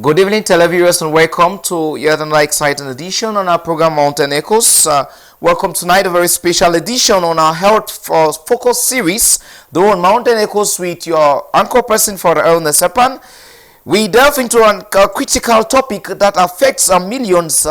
Good evening, televiewers, and welcome to yet another exciting edition on our program Mountain Echoes. Welcome tonight, a very special edition on our health focus series, the on Mountain Echoes with your anchor person for the illness Sepan. We delve into a critical topic that affects millions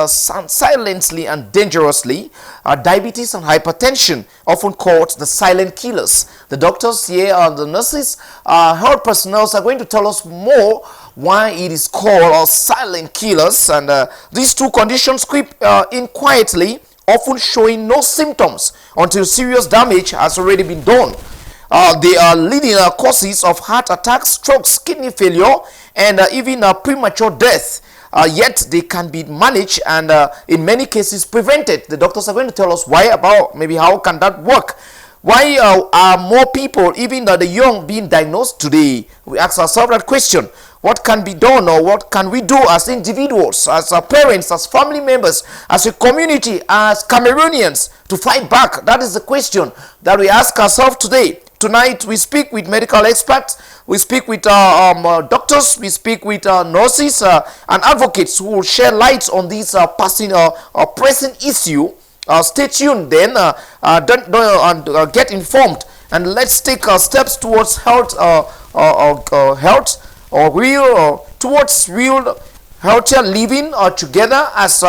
silently and dangerously, diabetes and hypertension, often called the silent killers. The doctors here and the nurses, health personnel are going to tell us more why it is called silent killers, and these two conditions creep in quietly, often showing no symptoms until serious damage has already been done. They are leading causes of heart attacks, strokes, kidney failure, and even premature death. Yet they can be managed and in many cases prevented. The doctors are going to tell us why, about maybe how can that work. Why are more people, even the young, being diagnosed today? We ask ourselves that question. What can be done, or what can we do as individuals, as parents, as family members, as a community, as Cameroonians to fight back? That is the question that we ask ourselves today. Tonight we speak with medical experts, we speak with doctors, we speak with nurses and advocates who will share light on this pressing issue. Stay tuned then, get informed, and let's take steps towards towards real healthier living together as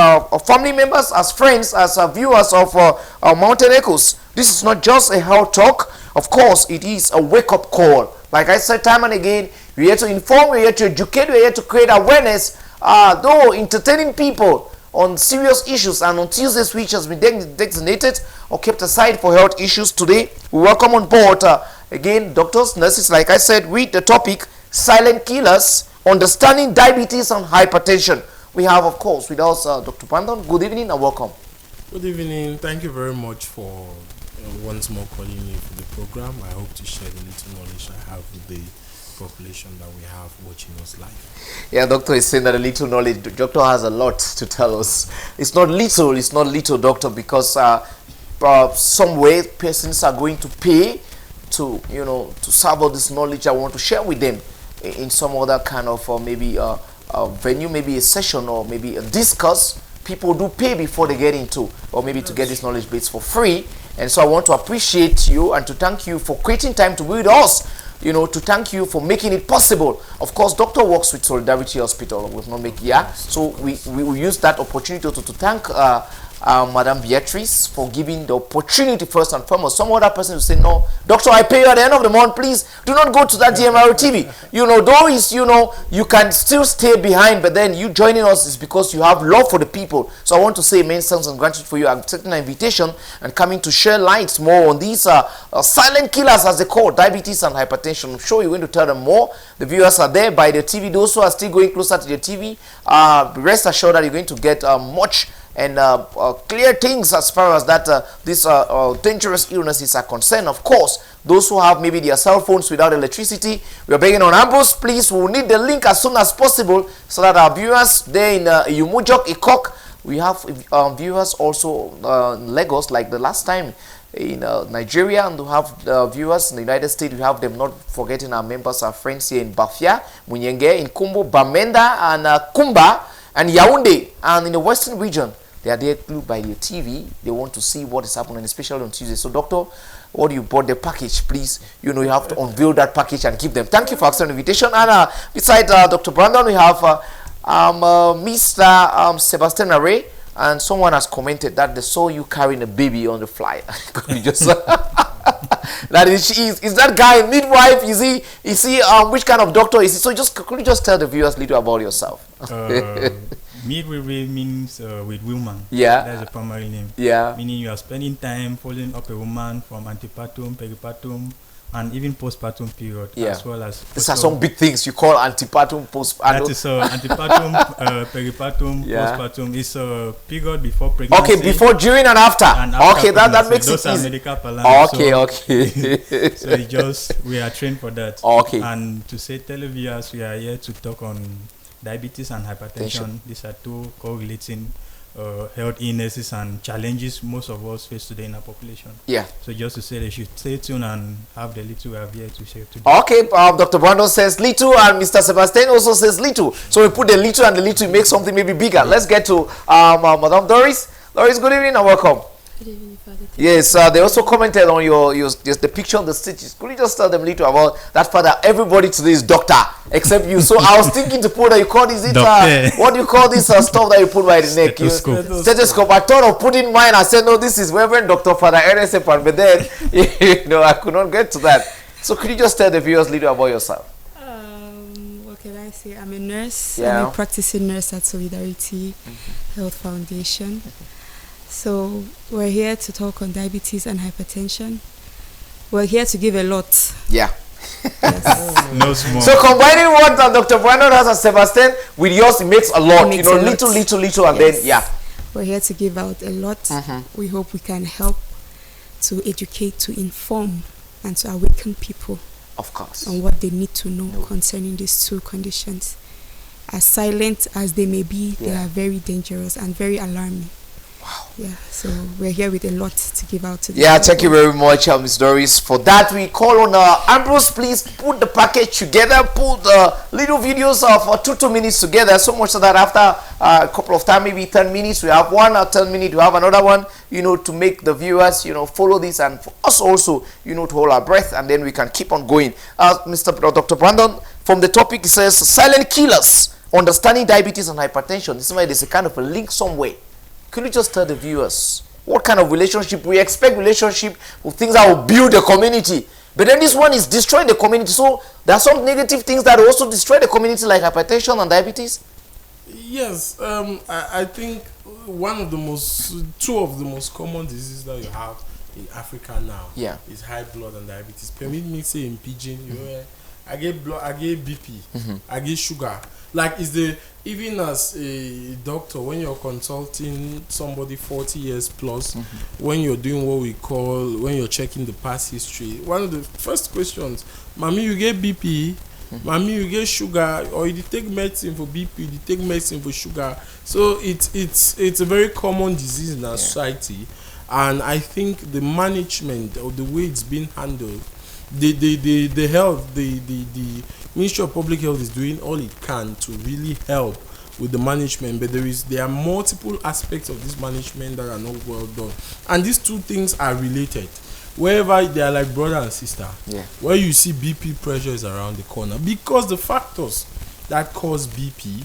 family members, as friends, as viewers of Mountain Echoes. This is not just a health talk. Of course, it is a wake-up call. Like I said time and again, we're here to inform, we're here to educate, we're here to create awareness, though entertaining people on serious issues. And on Tuesdays, which has been designated or kept aside for health issues, today we welcome on board again doctors, nurses, like I said, with the topic silent killers, understanding diabetes and hypertension. We have, of course, with us Dr. Brandon. Good evening and welcome. Good evening. Thank you very much for once more calling me for the program. I hope to share the little knowledge I have with the population that we have watching us live. Yeah, doctor is saying that a little knowledge. The doctor has a lot to tell us. It's not little, doctor, because some way persons are going to pay to serve all this knowledge I want to share with them in some other kind of maybe a venue, maybe a session, or maybe a discuss. People do pay before they get into, or maybe to get this knowledge base for free. And so I want to appreciate you and to thank you for creating time to be with us, to thank you for making it possible. Of course, doctor works with Solidarity Hospital with Nomekia, so we will use that opportunity to thank Madam Beatrice for giving the opportunity first and foremost. Some other person will say, no, doctor, I pay you at the end of the month, please do not go to that DMRO TV. Though is, you can still stay behind, but then you joining us is because you have love for the people. So I want to say many thanks and gratitude for you accepting an invitation and coming to share light more on these silent killers, as they call diabetes and hypertension. I'm sure you're going to tell them more. The viewers are there by the TV. Those who are still going closer to the TV, rest assured that you're going to get much and clear things as far as that these dangerous illnesses are concerned. Of course, those who have maybe their cell phones without electricity, we are begging on ambush. Please, we will need the link as soon as possible so that our viewers there in Yumujok, Ikok, we have viewers also in Lagos, like the last time in Nigeria, and we have viewers in the United States. We have them, not forgetting our members, our friends here in Bafia, Munyenge, in Kumbo, Bamenda, and Kumba, and Yaoundé, and in the western region. They are there glued by the TV. They want to see what is happening, especially on Tuesday. So, doctor, what you bought the package, please? You have to unveil that package and give them. Thank you for accepting the invitation. And beside Dr. Brandon, we have Mr. Sebastian Array, and someone has commented that they saw you carrying a baby on the flyer. Could you just that is that guy midwife? Is he which kind of doctor is he? So could you just tell the viewers a little about yourself? Midwifery means with woman. Yeah. That's the primary name. Yeah. Meaning you are spending time following up a woman from antepartum, peripartum, and even postpartum period, as well as. These are some big things you call antepartum, postpartum. That is antepartum, peripartum, postpartum. It's a period before pregnancy. Okay, before, during, and after. Okay, that makes those it easy. Those are medical parlance. Okay. So it's we are trained for that. Okay. And to say televiewers, we are here to talk on diabetes and hypertension. These are two correlating health illnesses and challenges most of us face today in our population. Yeah. So just to say they should stay tuned and have the little we have here to share today. Okay, Dr. Brandon says little and Mr. Sebastian also says little. So we put the little and the little to make something maybe bigger. Let's get to Madam Doris. Doris, good evening and welcome. Good evening, Father. Yes, they also commented on your just the picture on the stitches. Could you just tell them a little about that, Father? Everybody today is doctor except you. So I was thinking to put you call this what do you call this stuff that you put by the neck? Stethoscope. I thought of putting mine. I said no, this is Reverend Dr. Father Eresepan, but then I could not get to that. So could you just tell the viewers a little about yourself? What can I say? I'm a nurse. Yeah. I'm a practicing nurse at Solidarity Health Foundation. So we're here to talk on diabetes and hypertension. We're here to give a lot. Yeah. Yes. No small. So combining what Dr. Brandon has and Sebastian with yours, it makes a lot. Makes a lot. Little, and Yes. then yeah. We're here to give out a lot. We hope we can help to educate, to inform, and to awaken people Of course. on what they need to know concerning these two conditions. As silent as they may be, they are very dangerous and very alarming. Wow. Yeah, so we're here with a lot to give out to them. Yeah, thank you very much, Ms. Doris. For that, we call on Ambrose, please put the package together, put the little videos of 2 minutes together, so much so that after a couple of time, maybe 10 minutes, we have one, or 10 minutes, we have another one, to make the viewers, follow this, and for us also, to hold our breath, and then we can keep on going. Dr. Brandon, from the topic, it says, silent killers, understanding diabetes and hypertension. This is why there's a kind of a link somewhere. Could you just tell the viewers what kind of relationship we expect? Relationship with things that will build the community, but then this one is destroying the community. So there are some negative things that also destroy the community, like hypertension and diabetes. Yes, I think two of the most common diseases that you have in Africa now is high blood and diabetes. Permit me say in pidgin, I get BP, I get sugar. Like even as a doctor, when you're consulting somebody 40 years plus, when you're doing when you're checking the past history, one of the first questions, Mommy, you get BP? Mommy, you get sugar? Or you take medicine for BP, you take medicine for sugar. So it's a very common disease in our society, and I think the management or the way it's being handled, the health, the Ministry of Public Health is doing all it can to really help with the management, but there are multiple aspects of this management that are not well done, and these two things are related. Wherever they are like brother and sister, where you see BP, pressure is around the corner, because the factors that cause BP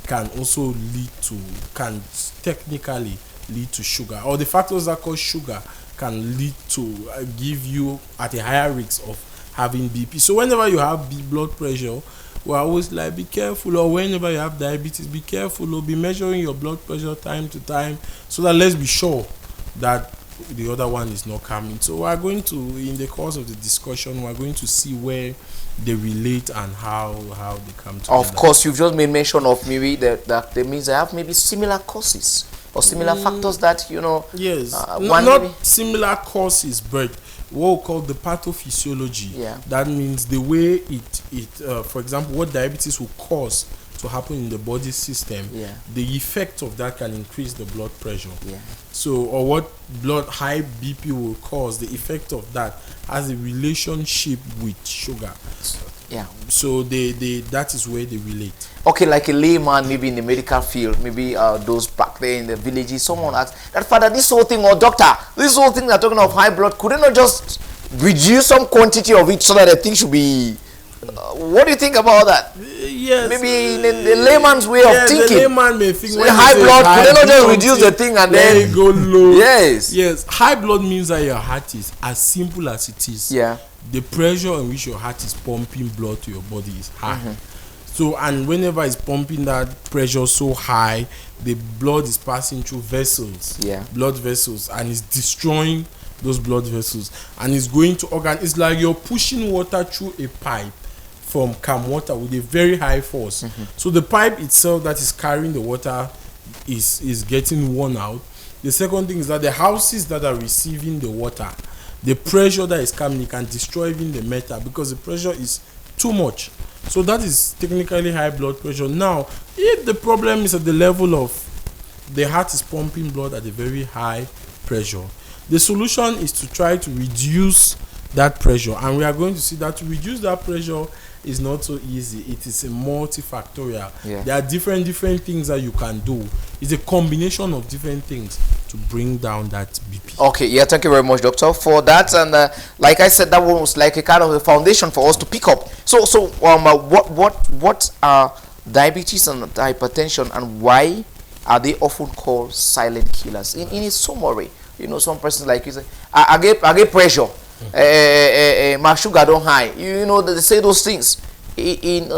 can technically lead to sugar, or the factors that cause sugar can lead to give you at a higher risk of having BP. So whenever you have blood pressure, we're always like, be careful. Or whenever you have diabetes, be careful, or be measuring your blood pressure time to time, so that let's be sure that the other one is not coming. So we're going to, in the course of the discussion, we're going to see where they relate and how they come together. Of course, you've just made mention of maybe that means they have maybe similar causes or similar factors that yes, not maybe similar causes, but what we call the pathophysiology. That means the way it for example, what diabetes will cause to happen in the body system, the effect of that can increase the blood pressure. So, or what high BP will cause, the effect of that has a relationship with sugar. So that is where they relate. Okay, like a layman, maybe in the medical field, maybe those back there in the villages, someone asks that, Father, this whole thing, or doctor, this whole thing they're talking of high blood, could they not just reduce some quantity of it so that the thing should be what do you think about that? Yes. Maybe in the layman's way of thinking. The layman may think so high blood, could they not just reduce the thing and then go low? Yes. Yes. High blood means that your heart is as simple as it is. Yeah. The pressure in which your heart is pumping blood to your body is high. So, and whenever it's pumping that pressure so high, the blood is passing through vessels, blood vessels, and it's destroying those blood vessels, and it's going to organ. It's like you're pushing water through a pipe from calm water with a very high force. So the pipe itself that is carrying the water is getting worn out. The second thing is that the houses that are receiving the water, the pressure that is coming, it can destroy even the metal because the pressure is too much. So that is technically high blood pressure. Now, if the problem is at the level of the heart is pumping blood at a very high pressure. The solution is to try to reduce that pressure, and we are going to see that to reduce that pressure is not so easy. It is a multifactorial. There are different things that you can do. It's a combination of different things to bring down that BP. Okay, yeah, thank you very much, doctor, for that. And like I said, that was like a kind of a foundation for us to pick up. So what are diabetes and hypertension, and why are they often called silent killers? In a summary, you know, some persons like you say, I get pressure. My sugar don't high. You know, they say those things in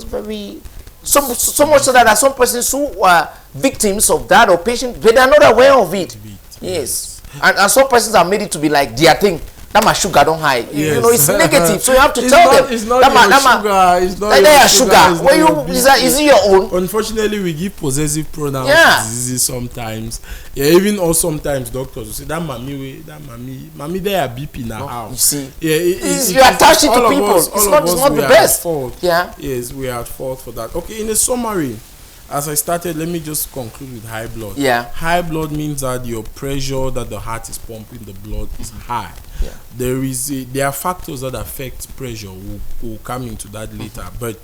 very so much so that there are some persons who are victims of that or patients, but they are not aware of it. Yes, and some persons are made it to be like their thing. That my sugar don't high. Yes. You know, it's negative, so you have to tell them. It's not your sugar. It's not your sugar. Is it your own? Unfortunately, we give possessive pronouns to diseases sometimes. Yeah, even or sometimes doctors will say that mommy, they are BP now. How? You see, you attach it to people. It's not the best. Yeah. Yes, we are at fault for that. Okay, in a summary, as I started, let me just conclude with high blood. Yeah. High blood means that your pressure that the heart is pumping the blood is high. Yeah. There are factors that affect pressure. We'll come into that later. But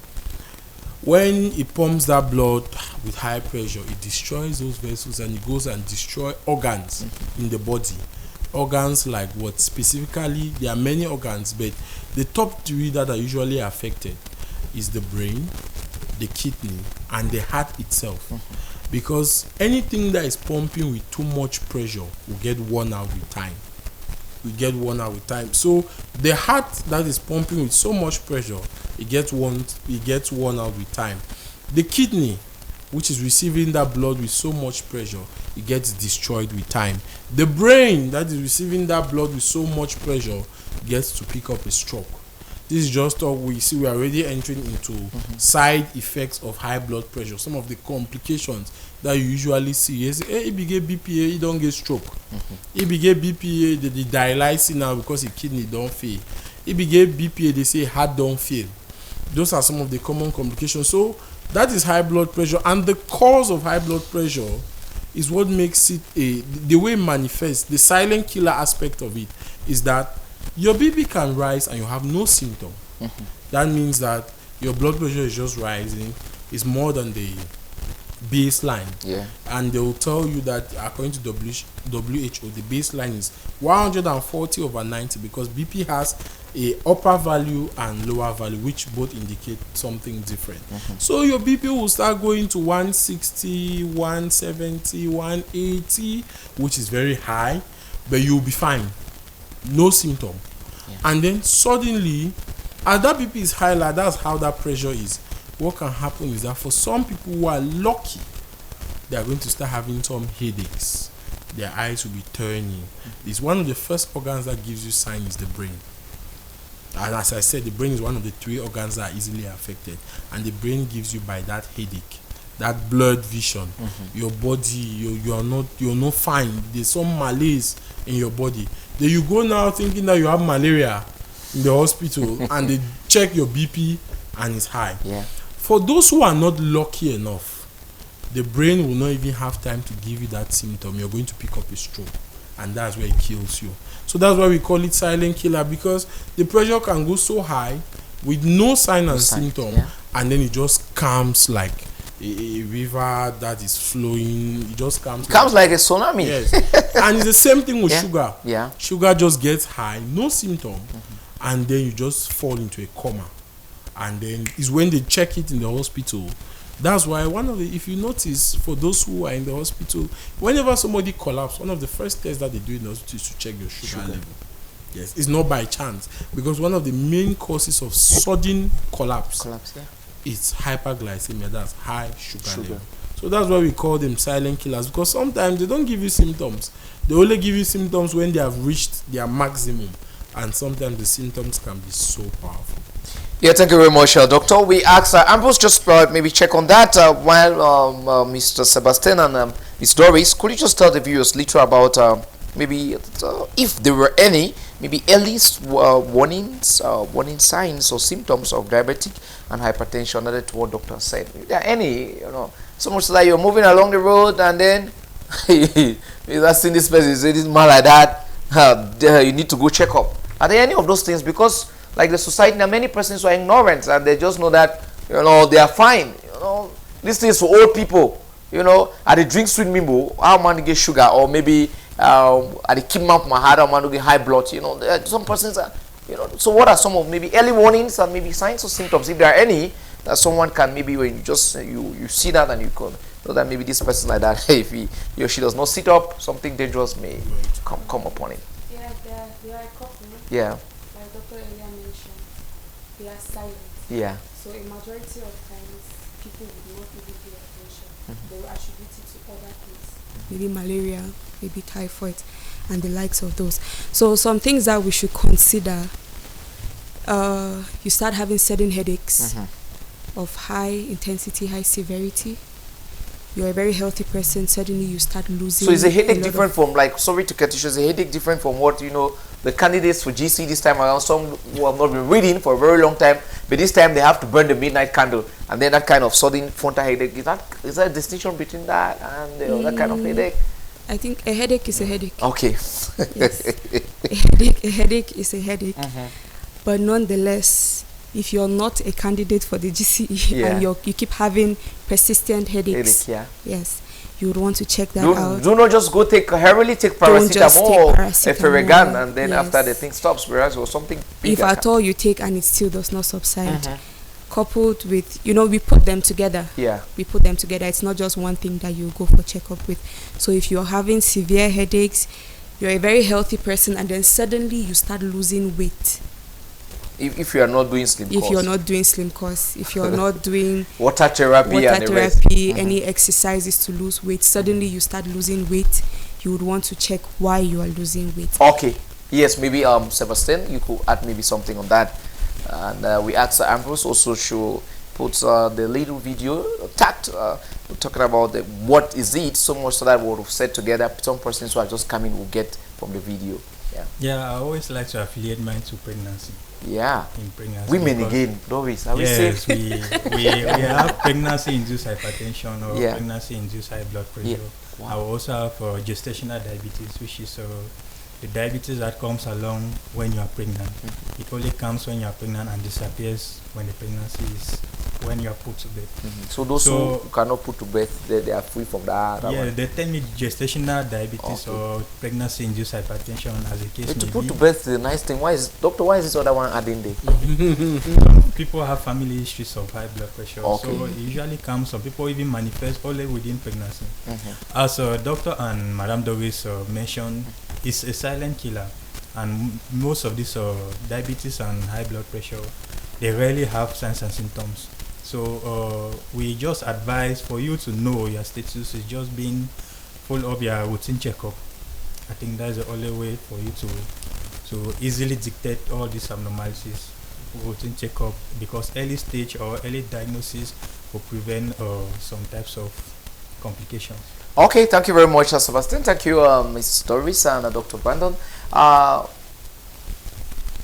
when it pumps that blood with high pressure, it destroys those vessels and it goes and destroys organs in the body. Organs like what? Specifically, there are many organs, but the top three that are usually affected is the brain, the kidney, and the heart itself. Because anything that is pumping with too much pressure will get worn out with time. So the heart that is pumping with so much pressure, it gets worn out with time. The kidney, which is receiving that blood with so much pressure, it gets destroyed with time. The brain that is receiving that blood with so much pressure gets to pick up a stroke. This is just how we see. We are already entering into side effects of high blood pressure. Some of the complications that you usually see is, if you get BPA, you don't get stroke. If you get BPA, they dialysis now because the kidney don't fail. If you get BPA, they say heart don't fail. Those are some of the common complications. So that is high blood pressure, and the cause of high blood pressure is what makes it the way it manifests. The silent killer aspect of it is that your BP can rise and you have no symptom. That means that your blood pressure is just rising. It's more than the baseline. And they will tell you that according to WHO, the baseline is 140/90 because BP has a upper value and lower value, which both indicate something different. So your BP will start going to 160, 170, 180, which is very high, but you'll be fine. No symptom. And then suddenly, as that BP is high, like that's how that pressure is. What can happen is that for some people who are lucky, they are going to start having some headaches. Their eyes will be turning. It's one of the first organs that gives you signs is the brain. And as I said, the brain is one of the three organs that are easily affected. And the brain gives you by that headache, that blurred vision. Your body, you're not fine. There's some malaise in your body. Then you go now thinking that you have malaria in the hospital and they check your BP and it's high. For those who are not lucky enough, the brain will not even have time to give you that symptom. You're going to pick up a stroke, and that's where it kills you. So that's why we call it silent killer, because the pressure can go so high with no sign and symptom, and then it just comes like a river that is flowing. It just comes like a tsunami. And it's the same thing with sugar. Sugar just gets high, no symptom, and then you just fall into a coma. And then is when they check it in the hospital. That's why if you notice, for those who are in the hospital, whenever somebody collapses, one of the first tests that they do in the hospital is to check your sugar level. Yes, it's not by chance, because one of the main causes of sudden collapse is hyperglycemia. That's high sugar level. So that's why we call them silent killers, because sometimes they don't give you symptoms. They only give you symptoms when they have reached their maximum, and sometimes the symptoms can be so powerful. Yeah, thank you very much, doctor. We asked Ambrose just maybe check on that while Mr. Sebastian and Ms. Doris, could you just tell the viewers little about maybe if there were any maybe early warning signs or symptoms of diabetic and hypertension, added to what doctor said? If there are any, so much that you're moving along the road and then That's seen this person, say this man like that, you need to go check up. Are there any of those things? Because like the society, there are many persons who are ignorant and they just know that, you know, they are fine. You know, this thing is for old people. You know, I they drink sweet mimbo, how man get sugar, or maybe I they keep up my heart, how man get high blood. You know, there are some persons are, you know. So what are some of maybe early warnings and maybe signs or symptoms, if there are any, that someone can maybe, when you just you see that and you can know that maybe this person like that, hey, if he or she does not sit up, something dangerous may come upon him. Yeah, there are a couple. Yeah. Like Dr. Elia mentioned, they are silent. Yeah. So a majority of times, people would not even pay attention. They will attribute it to other things. Maybe malaria, maybe typhoid, and the likes of those. So some things that we should consider, you start having sudden headaches of high intensity, high severity. You're a very healthy person, suddenly you start losing. So is a headache different from, like, sorry to cut you, is a headache different from what, you know, the candidates for GC this time around, some who have not been reading for a very long time, but this time they have to burn the midnight candle, and then that kind of sudden frontal headache, is that a distinction between that and the other kind of headache? I think a headache is a headache. Okay. Yes. A headache is a headache. But nonetheless, if you're not a candidate for the GCE and you keep having persistent headaches, yes, you would want to check that out. Do not just go take heavily take paracetamol or Efferegan and then after the thing stops, whereas or something bigger. If at all you take and it still does not subside, coupled with, you know, we put them together. Yeah. We put them together. It's not just one thing that you go for checkup with. So if you're having severe headaches, you're a very healthy person, and then suddenly you start losing weight. If you are not doing slim course. If you're not doing slim course, if you're not doing water therapy, any exercises to lose weight, suddenly you start losing weight, you would want to check why you are losing weight. Okay. Yes, maybe Sebastian, you could add maybe something on that. And we asked Ambrose also to put the little video talking about what is it, so much so that we would have said together, some persons who are just coming will get from the video. Yeah, I always like to affiliate mine to pregnancy. Yeah. In pregnancy. Women again, Doris. Are yes, we have pregnancy-induced hypertension or pregnancy-induced high blood pressure. Yeah. Wow. I also have gestational diabetes, which is the diabetes that comes along when you are pregnant. It only comes when you are pregnant and disappears when the pregnancy is when you are put to bed. So those who cannot put to bed, they are free from that. Yeah, they tell me gestational diabetes or pregnancy-induced hypertension as a case. To put to bed is the nice thing. Why is this other one adding there? Some people have family histories of high blood pressure, so it usually comes. Some people even manifest only within pregnancy. As Dr. and Madame Doris mentioned, it's a silent killer, and most of these diabetes and high blood pressure, they rarely have signs and symptoms. So we just advise for you to know your status is just being full of your routine checkup. I think that's the only way for you to easily dictate all these abnormalities. Routine checkup, because early stage or early diagnosis will prevent some types of complications. Okay, thank you very much, Sebastian. Thank you, Ms. Doris and Dr. Brandon.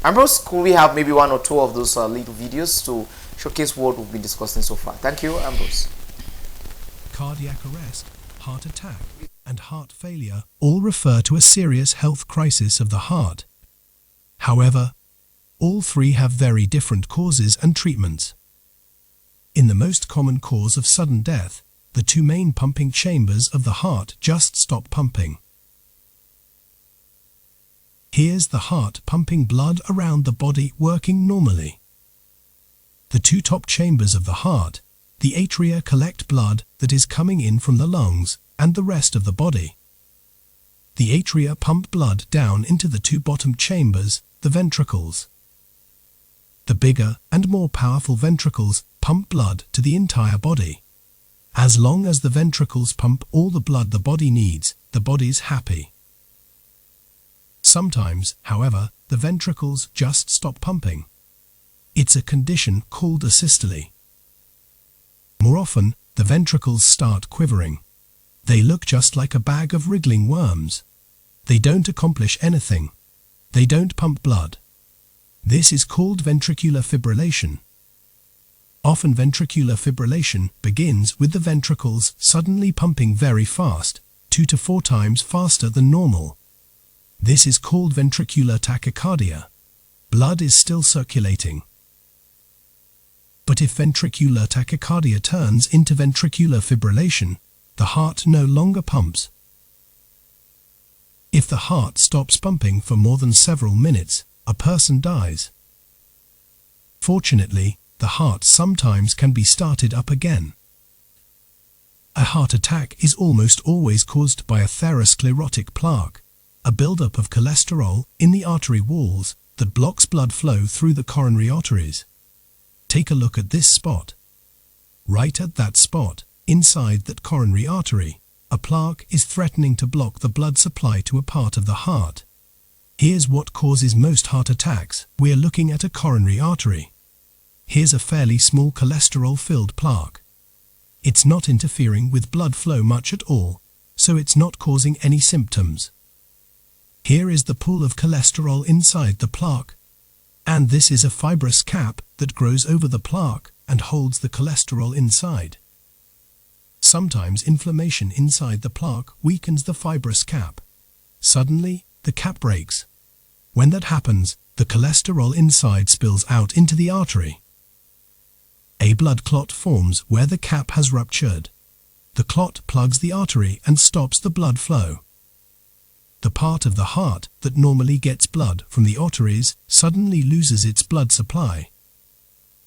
Ambrose, could we have maybe one or two of those little videos to showcase what we've been discussing so far? Thank you, Ambrose. Cardiac arrest, heart attack, and heart failure all refer to a serious health crisis of the heart. However, all three have very different causes and treatments. In the most common cause of sudden death, the two main pumping chambers of the heart just stop pumping. Here's the heart pumping blood around the body working normally. The two top chambers of the heart, the atria, collect blood that is coming in from the lungs and the rest of the body. The atria pump blood down into the two bottom chambers, the ventricles. The bigger and more powerful ventricles pump blood to the entire body. As long as the ventricles pump all the blood the body needs, the body's happy. Sometimes, however, the ventricles just stop pumping. It's a condition called asystole. More often, the ventricles start quivering. They look just like a bag of wriggling worms. They don't accomplish anything. They don't pump blood. This is called ventricular fibrillation. Often ventricular fibrillation begins with the ventricles suddenly pumping very fast, 2 to 4 times faster than normal. This is called ventricular tachycardia. Blood is still circulating. But if ventricular tachycardia turns into ventricular fibrillation, the heart no longer pumps. If the heart stops pumping for more than several minutes, a person dies. Fortunately, the heart sometimes can be started up again. A heart attack is almost always caused by atherosclerotic plaque, a buildup of cholesterol in the artery walls that blocks blood flow through the coronary arteries. Take a look at this spot. Right at that spot, inside that coronary artery, a plaque is threatening to block the blood supply to a part of the heart. Here's what causes most heart attacks. We're looking at a coronary artery. Here's a fairly small cholesterol-filled plaque. It's not interfering with blood flow much at all, so it's not causing any symptoms. Here is the pool of cholesterol inside the plaque. And this is a fibrous cap that grows over the plaque and holds the cholesterol inside. Sometimes inflammation inside the plaque weakens the fibrous cap. Suddenly, the cap breaks. When that happens, the cholesterol inside spills out into the artery. A blood clot forms where the cap has ruptured. The clot plugs the artery and stops the blood flow. The part of the heart that normally gets blood from the arteries suddenly loses its blood supply.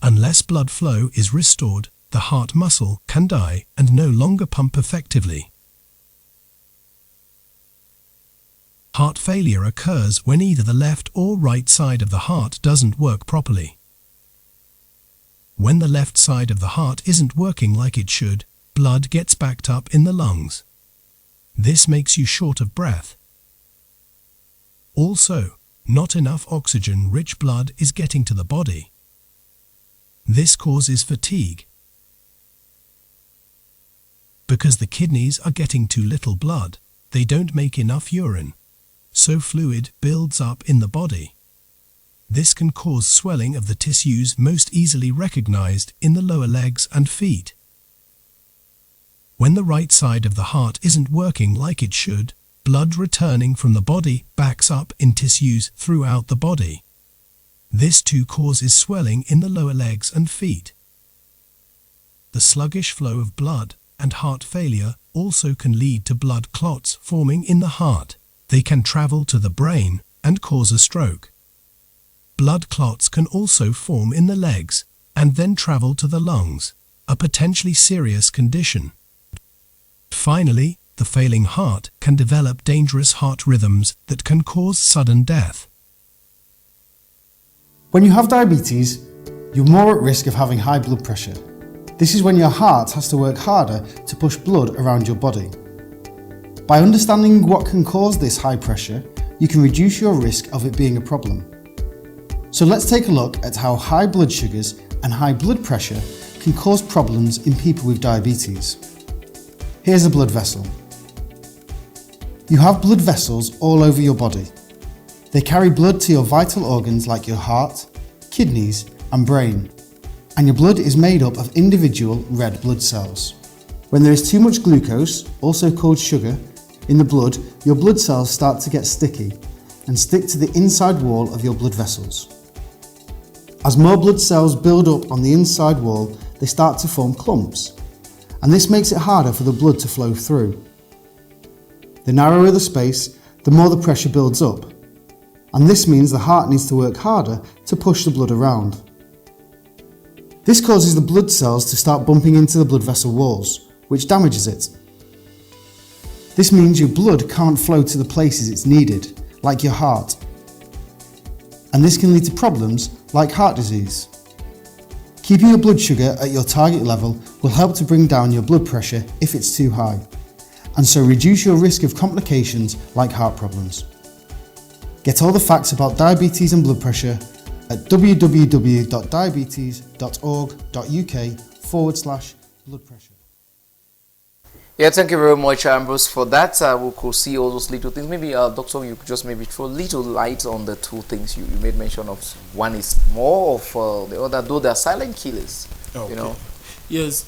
Unless blood flow is restored, the heart muscle can die and no longer pump effectively. Heart failure occurs when either the left or right side of the heart doesn't work properly. When the left side of the heart isn't working like it should, blood gets backed up in the lungs. This makes you short of breath. Also, not enough oxygen-rich blood is getting to the body. This causes fatigue. Because the kidneys are getting too little blood, they don't make enough urine, so fluid builds up in the body. This can cause swelling of the tissues most easily recognized in the lower legs and feet. When the right side of the heart isn't working like it should, blood returning from the body backs up in tissues throughout the body. This too causes swelling in the lower legs and feet. The sluggish flow of blood and heart failure also can lead to blood clots forming in the heart. They can travel to the brain and cause a stroke. Blood clots can also form in the legs and then travel to the lungs, a potentially serious condition. Finally, the failing heart can develop dangerous heart rhythms that can cause sudden death. When you have diabetes, you're more at risk of having high blood pressure. This is when your heart has to work harder to push blood around your body. By understanding what can cause this high pressure, you can reduce your risk of it being a problem. So let's take a look at how high blood sugars and high blood pressure can cause problems in people with diabetes. Here's a blood vessel. You have blood vessels all over your body. They carry blood to your vital organs like your heart, kidneys, and brain. And your blood is made up of individual red blood cells. When there is too much glucose, also called sugar, in the blood, your blood cells start to get sticky and stick to the inside wall of your blood vessels. As more blood cells build up on the inside wall, they start to form clumps, and this makes it harder for the blood to flow through. The narrower the space, the more the pressure builds up, and this means the heart needs to work harder to push the blood around. This causes the blood cells to start bumping into the blood vessel walls, which damages it. This means your blood can't flow to the places it's needed, like your heart. And this can lead to problems like heart disease. Keeping your blood sugar at your target level will help to bring down your blood pressure if it's too high, and so reduce your risk of complications like heart problems. Get all the facts about diabetes and blood pressure at www.diabetes.org.uk/blood pressure. Yeah, thank you very much, Ambrose, for that. We could see all those little things. Maybe, Doctor, you could just maybe throw a little light on the two things you made mention of. One is more of the other, though they're silent killers. Okay. You know. Yes.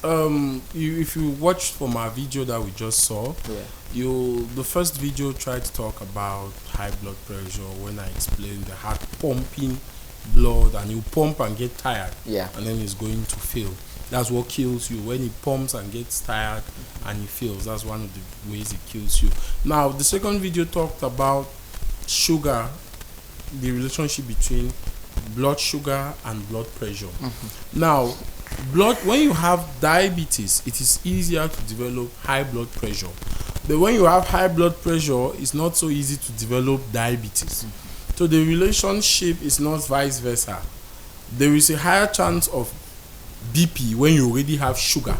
If you watch from our video that we just saw, the first video tried to talk about high blood pressure when I explained the heart pumping blood, and you pump and get tired, and then it's going to fail. That's what kills you. When it pumps and gets tired and it fails, that's one of the ways it kills you. Now, the second video talked about sugar, the relationship between blood sugar and blood pressure. Now, when you have diabetes, it is easier to develop high blood pressure. But when you have high blood pressure, it's not so easy to develop diabetes. So the relationship is not vice versa. There is a higher chance of BP when you already have sugar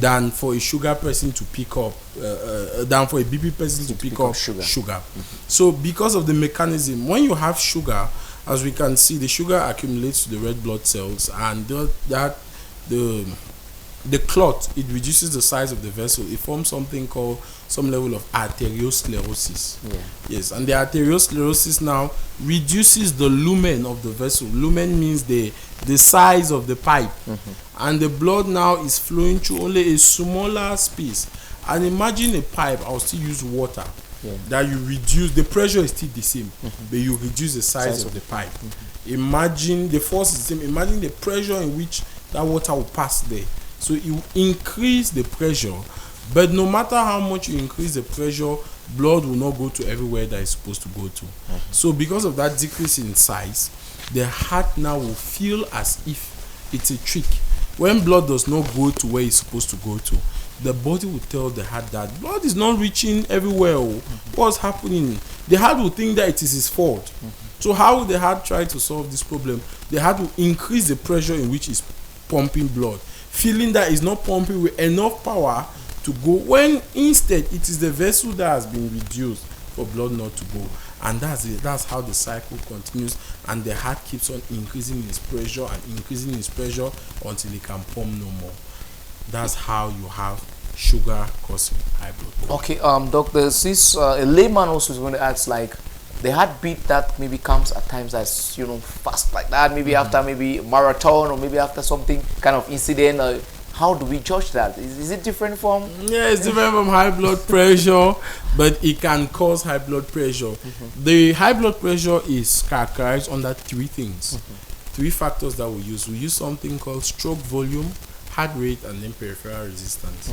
than for a sugar person to pick up than for a BP person to pick up sugar. So because of the mechanism, when you have sugar, as we can see, the sugar accumulates to the red blood cells, and the clot, it reduces the size of the vessel. It forms something called some level of arteriosclerosis. Yes, and the arteriosclerosis now reduces the lumen of the vessel. Lumen means the size of the pipe, and the blood now is flowing through only a smaller space. And imagine a pipe, I'll still use water, that you reduce, the pressure is still the same, but you reduce the size of the pipe. Imagine the force is the same. Imagine the pressure in which that water will pass there. So you increase the pressure, but no matter how much you increase the pressure, blood will not go to everywhere that it's supposed to go to. So because of that decrease in size, the heart now will feel as if it's a trick. When blood does not go to where it's supposed to go to, the body will tell the heart that blood is not reaching everywhere. What's happening? The heart will think that it is his fault. So how will the heart try to solve this problem? The heart will increase the pressure in which it's pumping blood, feeling that it's not pumping with enough power to go, when instead it is the vessel that has been reduced for blood not to go. And that's it. That's how the cycle continues, and the heart keeps on increasing its pressure and increasing its pressure until it can pump no more. That's how you have sugar causing high blood pressure. Okay, doctor, since a layman also is going to ask, like, the heartbeat that maybe comes at times as, fast like that, maybe after maybe marathon, or maybe after something kind of incident, how do we judge that? Is it different from? Yeah, it's different from high blood pressure, but it can cause high blood pressure. The high blood pressure is characterized under three things, three factors that we use. We use something called stroke volume, heart rate, and then peripheral resistance.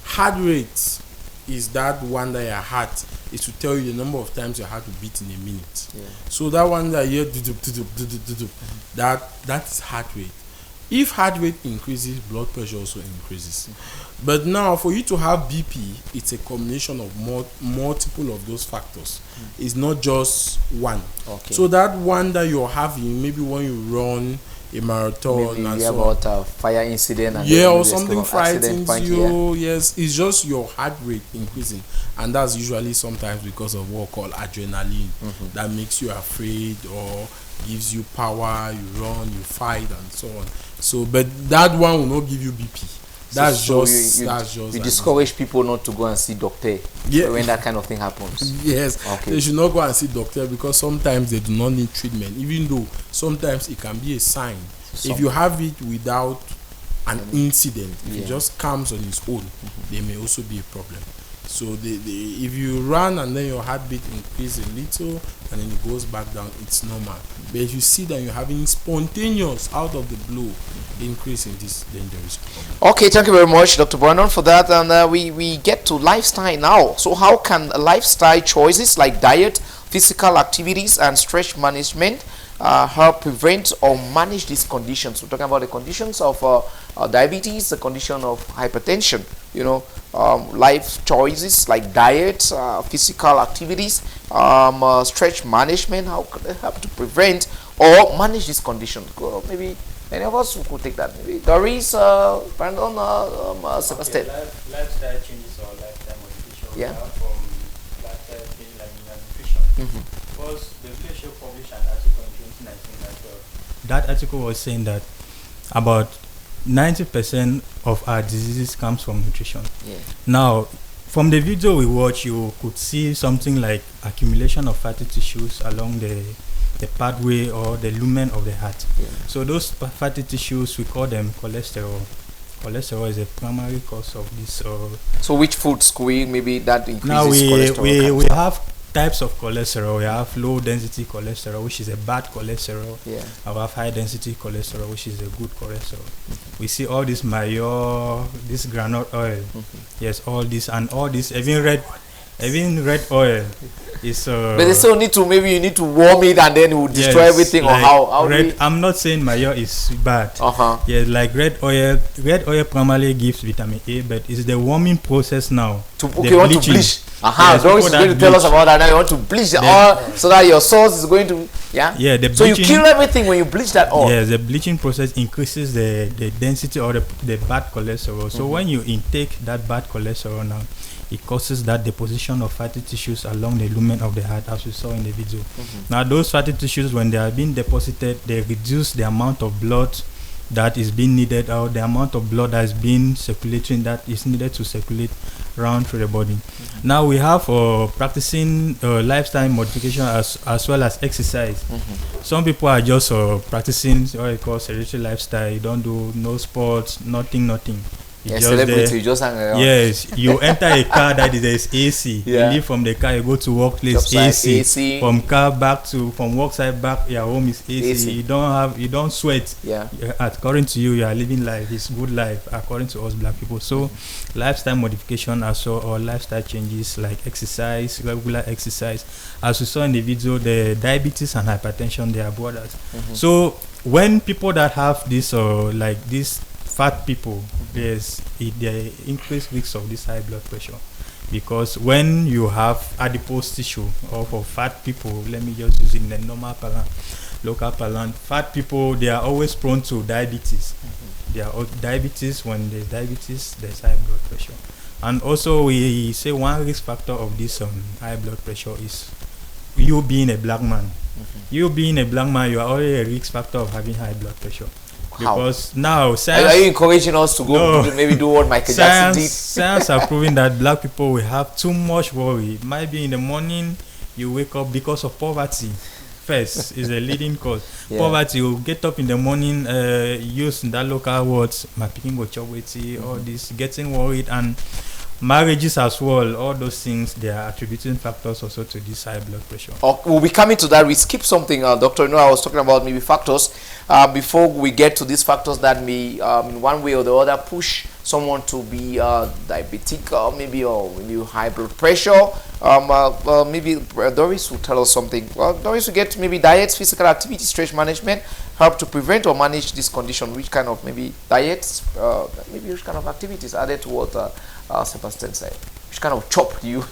Heart rate is that one that your heart is to tell you the number of times your heart will beat in a minute. So that one that you hear, that is heart rate. If heart rate increases, blood pressure also increases. But now, for you to have BP, it's a combination of multiple of those factors. It's not just one. So that one that you're having, maybe when you run a marathon, maybe and about a fire incident, and or something frightens you. Yes, it's just your heart rate increasing, and that's usually sometimes because of what we call adrenaline that makes you afraid or gives you power. You run, you fight, and so on. So, but that one will not give you BP. That's just you discourage people not to go and see doctor when that kind of thing happens. Yes, they should not go and see doctor, because sometimes they do not need treatment, even though sometimes it can be a sign. If you have it without an incident, if it just comes on its own, there may also be a problem. So if you run and then your heartbeat increases a little and then it goes back down, it's normal. But if you see that you're having spontaneous, out of the blue increase in this, then there is a problem. Okay, thank you very much, Dr. Brandon, for that. And we get to lifestyle now. So how can lifestyle choices like diet, physical activities, and stress management help prevent or manage these conditions? We're talking about the conditions of diabetes, the condition of hypertension, life choices like diet, physical activities, stress management. How could they help to prevent or manage these conditions? Maybe any of us could take that. Maybe Doris, Brandon, Sebastian. Lifestyle changes or lifestyle modification. From lifestyle change like nutrition. First, the WHO published an article in 2019 that article was saying that about 90% of our diseases comes from nutrition. Now, from the video we watched, you could see something like accumulation of fatty tissues along the pathway or the lumen of the heart. So those fatty tissues, we call them cholesterol. cholesterol is a primary cause of this. So which foods could we maybe that increases now cholesterol? we have types of cholesterol. We have low density cholesterol, which is a bad cholesterol. Yeah. We have high density cholesterol, which is a good cholesterol. We see all this mayo, this granite oil, yes, all this and all this, even red oil is. But they still need to, maybe you need to warm it and then it will destroy everything, like or how red, I'm not saying mayo is bad. Yeah, like red oil primarily gives vitamin A, but it's the warming process now. You want to bleach. Doris is going to tell us about that. Now you want to bleach the oil so that your sauce is going to, so you kill everything when you bleach that oil. Yeah, the bleaching process increases the density or the bad cholesterol. So when you intake that bad cholesterol now, it causes that deposition of fatty tissues along the lumen of the heart, as we saw in the video. Now those fatty tissues, when they are being deposited, they reduce the amount of blood that is being needed, or the amount of blood that is being circulating, that is needed to circulate around through the body. Now we have practicing lifestyle modification as well as exercise. Some people are just practicing what you call sedentary lifestyle. You don't do no sports, nothing. You just hang around. Yes, you enter a car that is AC. You leave from the car, you go to workplace, AC. From worksite back, your home is AC. You don't sweat. According to you, you are living life. It's good life according to us black people. So lifestyle modification also, or lifestyle changes like exercise, regular exercise. As we saw in the video, the diabetes and hypertension, they are brothers. So when people that have this like this fat people, there's the increased risk of this high blood pressure, because when you have adipose tissue, or for fat people, let me just use it in the normal local parlance, fat people, they are always prone to diabetes. They are diabetes. When there's diabetes, there's high blood pressure. And also we say one risk factor of this high blood pressure is you being a black man. You being a black man, you are already a risk factor of having high blood pressure. Because now science, are you encouraging us to go maybe do what Michael Jackson did? Science are proving that black people will have too much worry. It might be in the morning you wake up because of poverty. First is a leading cause. Poverty, you get up in the morning, use that local words, my picking go chop all this, getting worried, and marriages as well, all those things, they are attributing factors also to this high blood pressure. We'll be coming to that. We skipped something, Doctor. I was talking about maybe factors. Before we get to these factors that may, in one way or the other, push someone to be diabetic, or maybe high blood pressure. Maybe Doris will tell us something. Doris will get maybe diets, physical activity, stress management, help to prevent or manage this condition. Which kind of maybe diets, maybe which kind of activities added to what Sebastian said? Which kind of chop do you?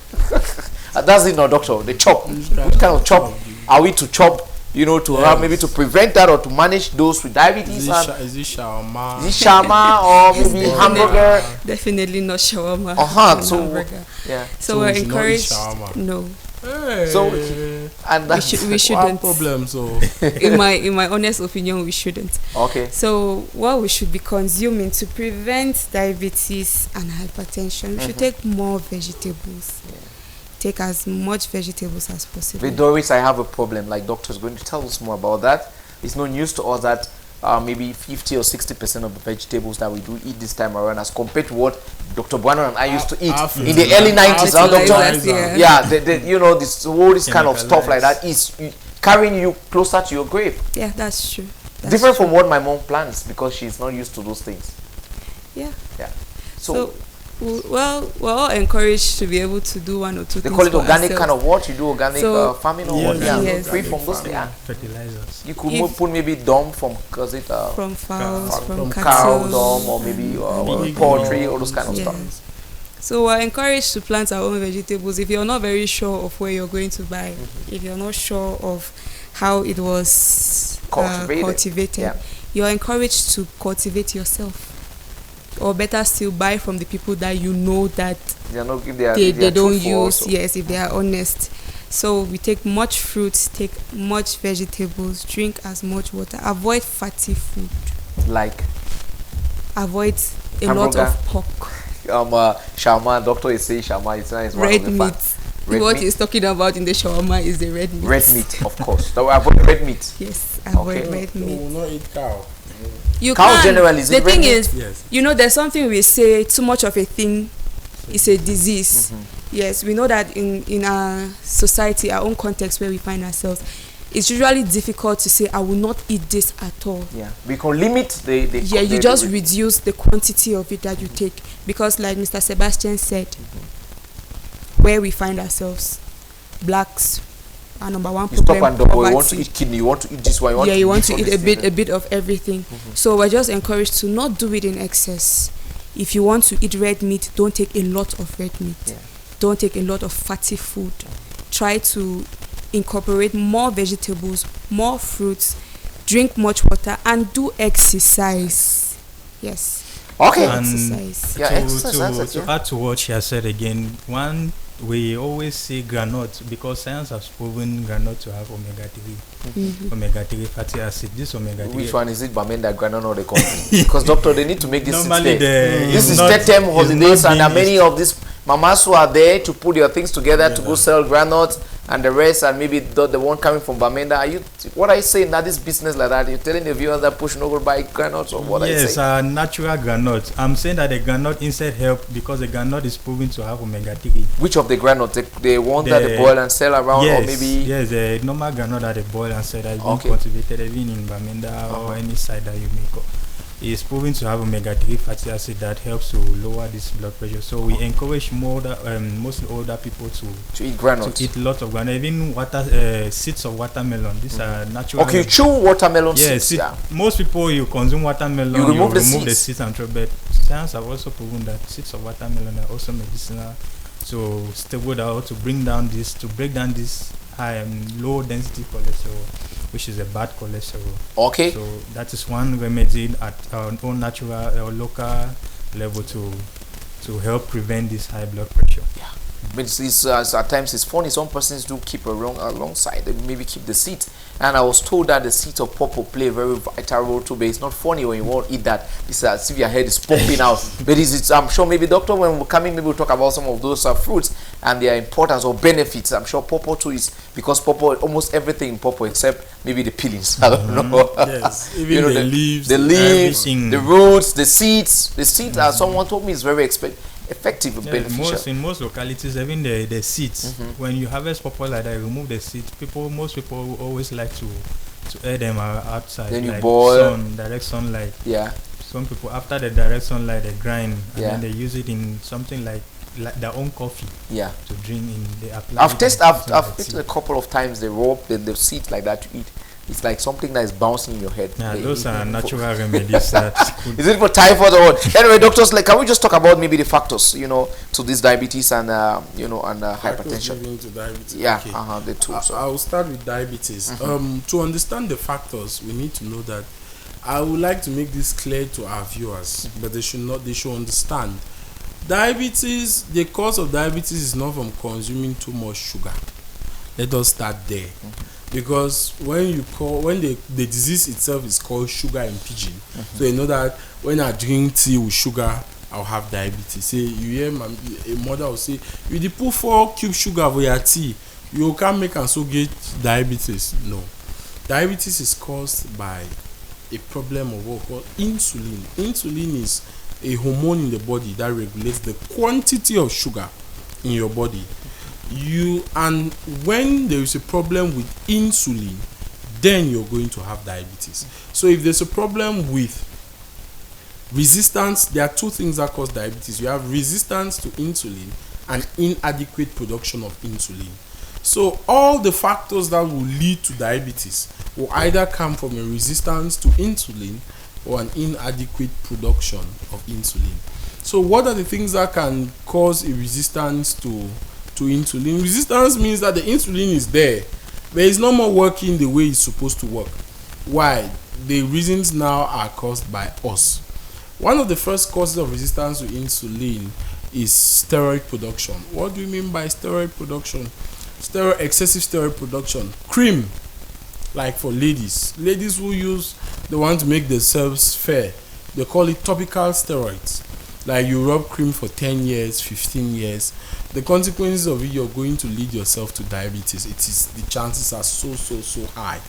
That's it, no, Doctor. The chop. Which kind of chop are we to chop? To have maybe to prevent that or to manage those with diabetes. Is it shawarma? Is it shawarma or maybe hamburger? Definitely not shawarma. So we're encouraged. No. Hey. So and we shouldn't. Problem, so in my honest opinion, we shouldn't. Okay. So what we should be consuming to prevent diabetes and hypertension, we should take more vegetables. Take as much vegetables as possible. With Doris, I have a problem. Like Doctor is going to tell us more about that. It's no news to us that maybe 50 or 60% of the vegetables that we do eat this time around, as compared to what Dr. Buano and I used to eat in the early 90s. Doctor, this kind of stuff like that is carrying you closer to your grave. Yeah, that's true. Different from what my mom plans, because she's not used to those things. Yeah. So well, we're all encouraged to be able to do one or two things. They call it organic ourselves. kind of what? You do organic farming or what? Yes. Free from those fertilizers. You could put maybe dung from from fowls, from cow cattle, dung, or maybe poultry, all those kind of stuff. So we're encouraged to plant our own vegetables. If you're not very sure of where you're going to buy, if you're not sure of how it was cultivated, you're encouraged to cultivate yourself. Or better still, buy from the people that you know that they don't use. Also. Yes, if they are honest. So we take much fruits, take much vegetables, drink as much water, avoid fatty food. Like? Avoid a lot of pork. Shawarma, Doctor is saying shawarma is one red of the meat. What he's talking about in the shawarma is the red meat. Red meat, of course. So avoid red meat. Yes, avoid red meat. We will not eat cow. You Cow can't. generally is The it thing red is, Yes. you know, there's something we say, too much of a thing is a disease. Yes, we know that in our society, our own context where we find ourselves, it's usually difficult to say, I will not eat this at all. Yeah, we can limit the Yeah, you just reduce the quantity of it that you take, because like Mr. Sebastian said, where we find ourselves, blacks are number one you problem. stop and double. You want to eat kidney, you want to eat this one, You want to eat a bit of everything. So we're just encouraged to not do it in excess. If you want to eat red meat, don't take a lot of red meat. Yeah. Don't take a lot of fatty food. Try to incorporate more vegetables, more fruits, drink much water, and do exercise. Yes. Okay. And exercise. Yeah, exercise, to add to what she has said again, one, we always say granite because science has proven granite to have omega-3, omega-3 fatty acid. This omega-3. Which one is it, Bamenda, granite, or the company? Because doctor, they need to make this. Normally, this is 10 holidays, and there are many of these mamas who are there to put your things together to go sell granite and the rest, and maybe the one coming from Bamenda. What are you saying that this business like that? You're telling the viewers that push no go buy granite, or what? Yes, natural granite. I'm saying that the granite inside help because the granite is proven to have omega-3. Which of the granite? The one that they boil and sell around, yes, or maybe? Yes, the normal granite that they boil and sell that is being cultivated even in Bamenda or any side that you make up. Is proven to have omega-3 fatty acid that helps to lower this blood pressure. So we encourage mostly older people to eat granite. To eat lots of granite, even seeds of watermelon. These are natural. Okay, chew watermelon seeds. Yeah. Most people, you consume watermelon, you remove the seeds and throw. But science have also proven that seeds of watermelon are also medicinal. So stable down to break down this high low density cholesterol, which is a bad cholesterol. Okay. So that is one remedy at our own natural or local level to help prevent this high blood pressure. Yeah. But it's, at times it's funny. Some persons do keep alongside. They maybe keep the seed. And I was told that the seeds of purple play a very vital role too. But it's not funny when you won't eat that. It's as if your head is popping out. But I'm sure maybe doctor, when we're coming, maybe we'll talk about some of those fruits and their importance or benefits. I'm sure purple too is because purple, almost everything in purple except maybe the peelings. I don't know. Yes, even the leaves, the roots, the seeds. The seeds, as someone told me, is very effective and beneficial. In most localities, even the seeds, when you harvest purple like that, you remove the seeds. Most people always like to air them outside. Then you boil. Direct sunlight. Yeah. Some people, after the direct sunlight, they grind and then they use it in something like their own coffee. Yeah. To drink in. They apply. I've tasted a couple of times the seeds like that to eat. It's like something that is bouncing in your head. Yeah, those are natural remedies. Is it for typhoid or what? Anyway, doctors, like, can we just talk about maybe the factors, to this diabetes and hypertension? To diabetes. Yeah, okay. The two. I will start with diabetes. To understand the factors, we need to know that. I would like to make this clear to our viewers, but they should understand. Diabetes, the cause of diabetes is not from consuming too much sugar. Let us start there. Because when the disease itself is called sugar in pidgin, so you know that when I drink tea with sugar, I'll have diabetes. Say you hear a mother will say, you put 4 cubes sugar for your tea, you can't make and so get diabetes. No, diabetes is caused by a problem of what we call insulin. Insulin is a hormone in the body that regulates the quantity of sugar in your body. And when there is a problem with insulin, then you're going to have diabetes. So if there's a problem with resistance, there are 2 things that cause diabetes. You have resistance to insulin and inadequate production of insulin. So all the factors that will lead to diabetes will either come from a resistance to insulin or an inadequate production of insulin. So what are the things that can cause a resistance to insulin? Resistance means that the insulin is there, but it's no more working the way it's supposed to work. Why? The reasons now are caused by us. One of the first causes of resistance to insulin is steroid production. What do you mean by steroid production? Excessive steroid production. Cream, like for ladies who want to make themselves fair, they call it topical steroids. Like you rub cream for 10 years, 15 years. The consequences of it, you're going to lead yourself to diabetes. The chances are so high.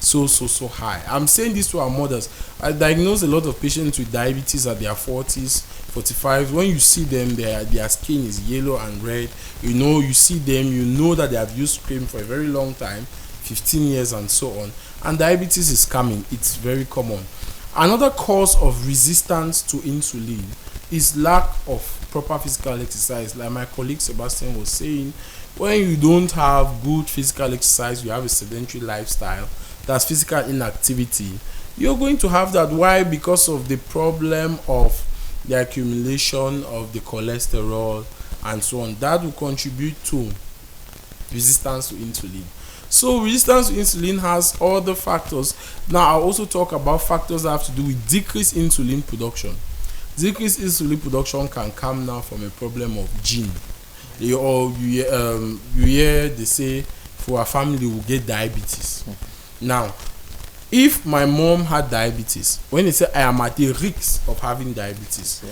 so high. I'm saying this to our mothers. I diagnose a lot of patients with diabetes at their 40s, 45. When you see them, their skin is yellow and red. You see them, you know that they have used cream for a very long time, 15 years and so on. And diabetes is coming. It's very common. Another cause of resistance to insulin is lack of proper physical exercise. Like my colleague Sebastian was saying, when you don't have good physical exercise, you have a sedentary lifestyle, that's physical inactivity, you're going to have that. Why? Because of the problem of the accumulation of the cholesterol and so on. That will contribute to resistance to insulin. So resistance to insulin has other factors. Now I'll also talk about factors that have to do with decreased insulin production. Decreased insulin production can come now from a problem of gene. You hear they say for a family will get diabetes. Now, if my mom had diabetes, when they say I am at the risk of having diabetes,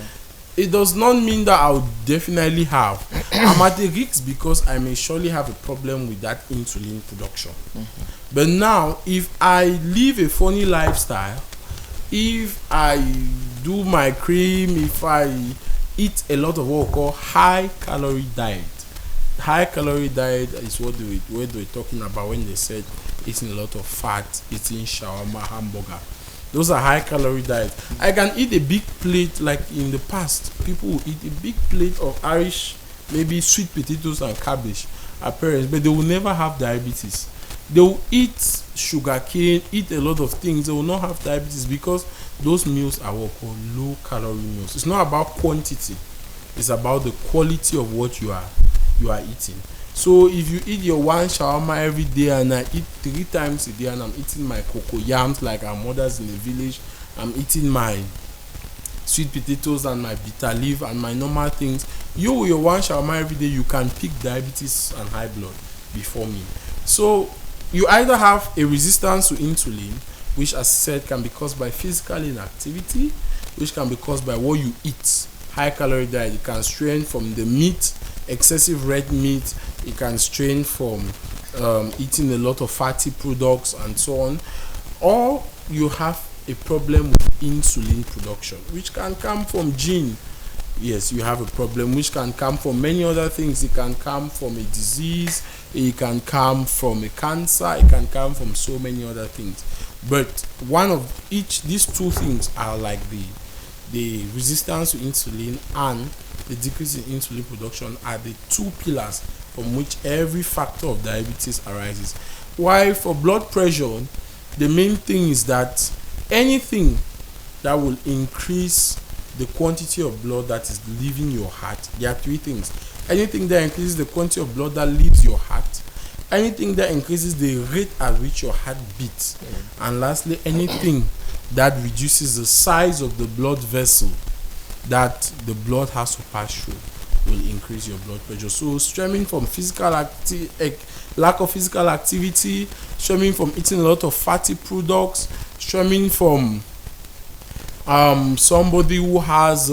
it does not mean that I would definitely have. I'm at the risk because I may surely have a problem with that insulin production. But now, if I live a funny lifestyle, if I do my cream, if I eat a lot of what we call high calorie diet. High calorie diet is what they were talking about when they said eating a lot of fat, eating shawarma, hamburger. Those are high calorie diet. I can eat a big plate, like in the past, people will eat a big plate of Irish, maybe sweet potatoes and cabbage, apparently, but they will never have diabetes. They will eat sugar cane, eat a lot of things. They will not have diabetes because those meals are what called low calorie meals. It's not about quantity, it's about the quality of what you are eating. So if you eat your one shawarma every day, and I eat 3 times a day, and I'm eating my cocoyams like our mothers in the village, I'm eating my sweet potatoes and my bitter leaf and my normal things, you with your one shawarma every day, you can pick diabetes and high blood before me. So you either have a resistance to insulin, which as said can be caused by physical inactivity, which can be caused by what you eat. High calorie diet, it can strain from the meat, excessive red meat, it can strain from eating a lot of fatty products and so on. Or you have a problem with insulin production, which can come from gene. Yes, you have a problem which can come from many other things. It can come from a disease, it can come from a cancer, it can come from so many other things. But one of each, these two things are like the resistance to insulin and the decrease in insulin production are the 2 pillars from which every factor of diabetes arises. While for blood pressure, the main thing is that anything that will increase the quantity of blood that is leaving your heart, there are 3 things. Anything that increases the quantity of blood that leaves your heart, anything that increases the rate at which your heart beats, and lastly, anything that reduces the size of the blood vessel that the blood has to pass through will increase your blood pressure. So stemming from lack of physical activity, stemming from eating a lot of fatty products, stemming from somebody who has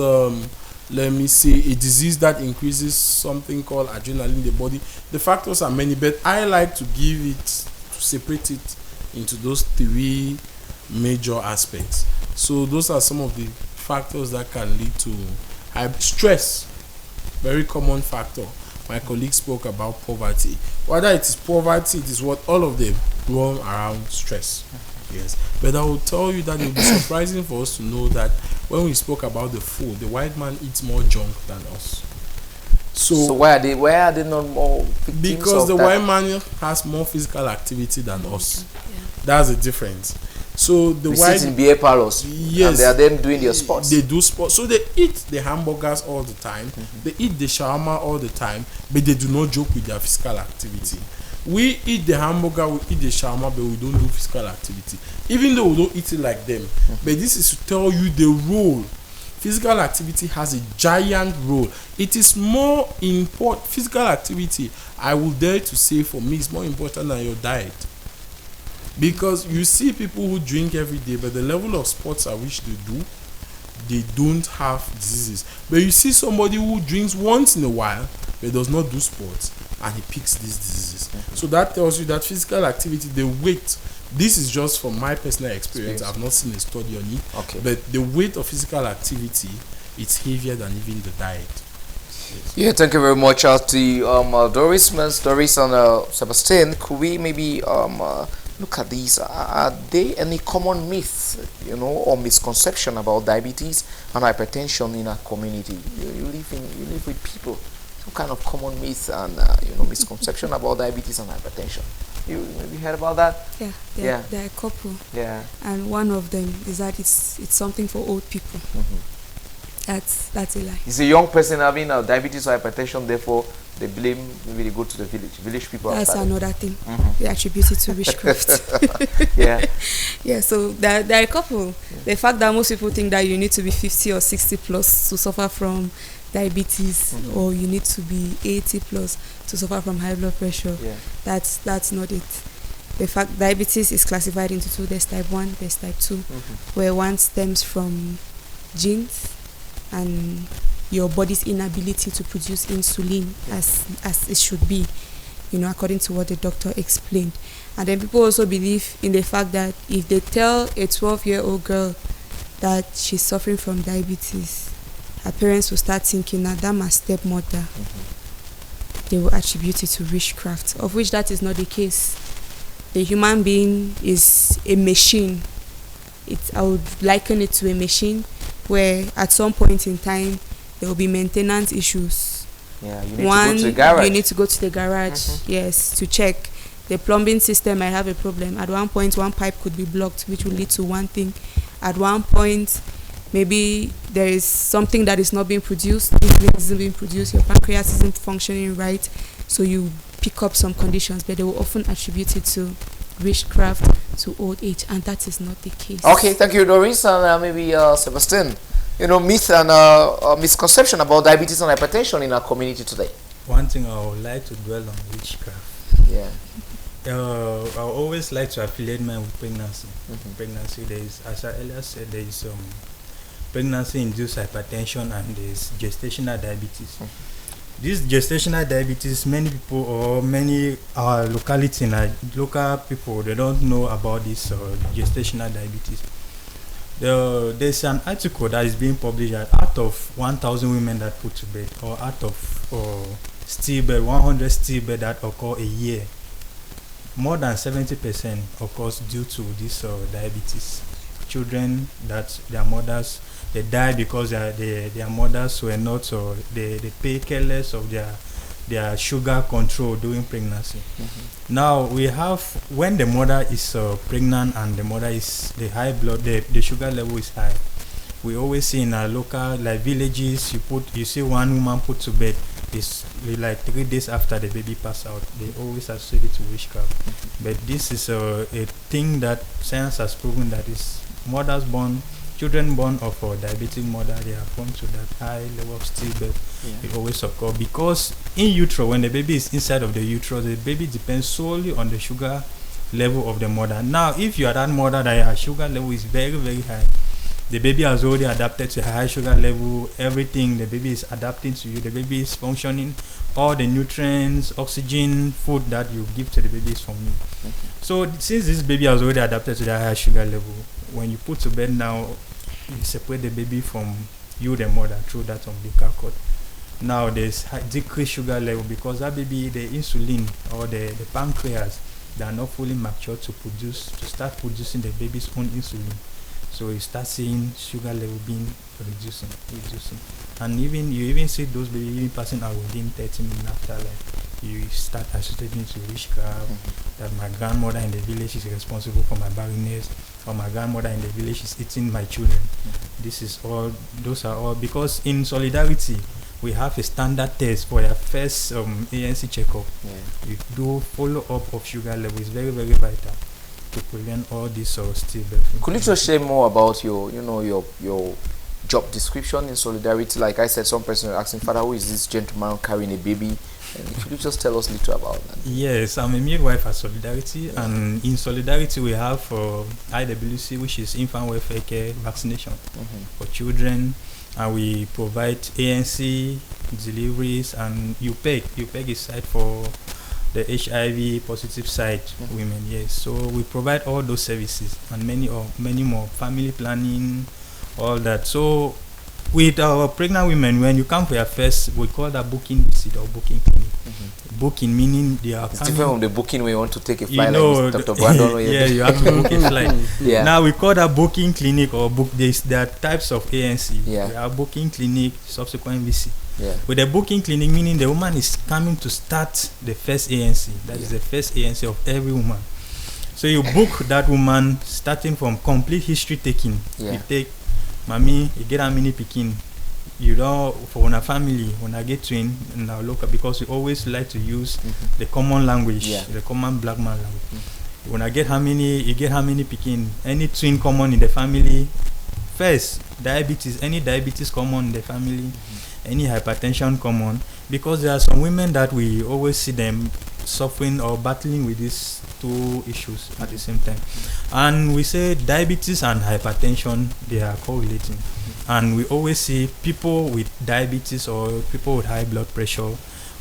let me say a disease that increases something called adrenaline in the body. The factors are many, but I like to separate it into those 3 major aspects. So those are some of the factors that can lead to high stress. Very common factor. My colleague spoke about poverty. Whether it is poverty, it is what all of them run around stress. Yes, but I will tell you that it will be surprising for us to know that when we spoke about the food, the white man eats more junk than us. So why are they not more victims? Because the white man has more physical activity than us. That's the difference. So the white sit in beer parlors, yes, and they are then doing their sports. They do sports, so they eat the hamburgers all the time. They eat the shawarma all the time, but they do not joke with their physical activity. We eat the hamburger, we eat the shawarma, but we don't do physical activity, even though we don't eat it like them. But this is to tell you the role. Physical activity has a giant role. It is more important. Physical activity, I will dare to say, for me, is more important than your diet. Because you see people who drink every day, but the level of sports at which they do, they don't have diseases. But you see somebody who drinks once in a while but does not do sports, and he picks these diseases. So that tells you that physical activity, the weight, this is just from my personal experience. I've not seen a study on it, but the weight of physical activity, it's heavier than even the diet. Yeah, thank you very much, to Doris, Ms. Doris and Sebastian. Could we maybe look at these? Are there any common myths, or misconception about diabetes and hypertension in our community? You live with people. Some kind of common myth and misconception about diabetes and hypertension. You maybe heard about that? Yeah. There are a couple. Yeah. And one of them is that it's something for old people. That's a lie. Is a young person having diabetes or hypertension, therefore they blame, maybe they go to the village people. That's another thing. They attribute it to witchcraft. Yeah, so there are a couple. The fact that most people think that you need to be 50 or 60 plus to suffer from diabetes, or you need to be 80 plus to suffer from high blood pressure. That's not it. The fact diabetes is classified into two. There's type 1, there's type 2, where one stems from genes and your body's inability to produce insulin as it should be, according to what the doctor explained. And then people also believe in the fact that if they tell a 12-year-old girl that she's suffering from diabetes, her parents will start thinking, now that my stepmother, they will attribute it to witchcraft, of which that is not the case. The human being is a machine. I would liken it to a machine where at some point in time there will be maintenance issues. Yeah, you need to go to the garage. You need to go to the garage, yes, to check. The plumbing system might have a problem. At one point, one pipe could be blocked, which will lead to one thing. At one point, maybe there is something that is not being produced, insulin isn't being produced, your pancreas isn't functioning right, so you pick up some conditions, but they will often attribute it to witchcraft, to old age, and that is not the case. Okay, thank you, Doris, and maybe Sebastian. Myth and misconception about diabetes and hypertension in our community today. One thing I would like to dwell on witchcraft. Yeah. I always like to affiliate mine with pregnancy. Pregnancy, there is, as I earlier said, there is pregnancy-induced hypertension and there is gestational diabetes. This gestational diabetes, many people or many locality, local people, they don't know about this gestational diabetes. There's an article that is being published that out of 1,000 women that put to bed, or out of stillbirth, 100 stillbirth that occur a year, more than 70% occurs due to this diabetes. Children that their mothers, they die because their mothers were not, they pay careless of their sugar control during pregnancy. Now we have, when the mother is pregnant and the mother is the sugar level is high, we always see in our local villages, you see one woman put to bed, is like 3 days after the baby pass out. They always associate it to witchcraft. But this is a thing that science has proven that is children born of a diabetic mother, they are prone to that high level of stillbirth. It always occurs because in utero, when the baby is inside of the uterus, the baby depends solely on the sugar level of the mother. Now, if you are that mother that your sugar level is very, very high, the baby has already adapted to high sugar level, everything, the baby is adapting to you, the baby is functioning, all the nutrients, oxygen, food that you give to the baby is from you. So since this baby has already adapted to that high sugar level, when you put to bed now, you separate the baby from you, the mother, through that umbilical cord. Now there's decreased sugar level because that baby, the insulin or the pancreas, they are not fully matured to start producing the baby's own insulin. So you start seeing sugar level being reducing. And you even see those babies even passing out within 30 minutes after you start associating to witchcraft, that my grandmother in the village is responsible for my barrenness, or my grandmother in the village is eating my children. Those are all because in Solidarity we have a standard test for your first ANC checkup. You do follow up of sugar level. It's very, very vital to prevent all this stillbirth. Could you just share more about your job description in Solidarity? Like I said, some person asking, Father, who is this gentleman carrying a baby Could you just tell us a little about that? Yes, I'm a midwife at Solidarity, and in Solidarity we have IWC, which is infant welfare care vaccination for children, and we provide ANC deliveries, and UPEG. UPEG is site for the HIV positive side women. Yes, so we provide all those services and many more, family planning, all that. So with our pregnant women, when you come for your first, we call that booking visit or booking clinic. Booking meaning they are it's coming, different from the booking when you want to take a flight, you know, like Dr. Brandon. yeah, you have to book a flight. Yeah. Now we call that booking clinic or book. There are types of ANC. Yeah. We have booking clinic, subsequent visit. Yeah. With the booking clinic, meaning the woman is coming to start the first ANC. That is the first ANC of every woman. So you book that woman starting from complete history taking. Yeah. You take, mommy, you get how many picking. You know, for a family, when I get twin in our local, because we always like to use the common language, the common black man language. When I get how many, you get how many picking. Any twin common in the family. First, diabetes, any diabetes common in the family, any hypertension common, because there are some women that we always see them suffering or battling with these two issues at the same time. And we say diabetes and hypertension, they are correlating. And we always see people with diabetes or people with high blood pressure,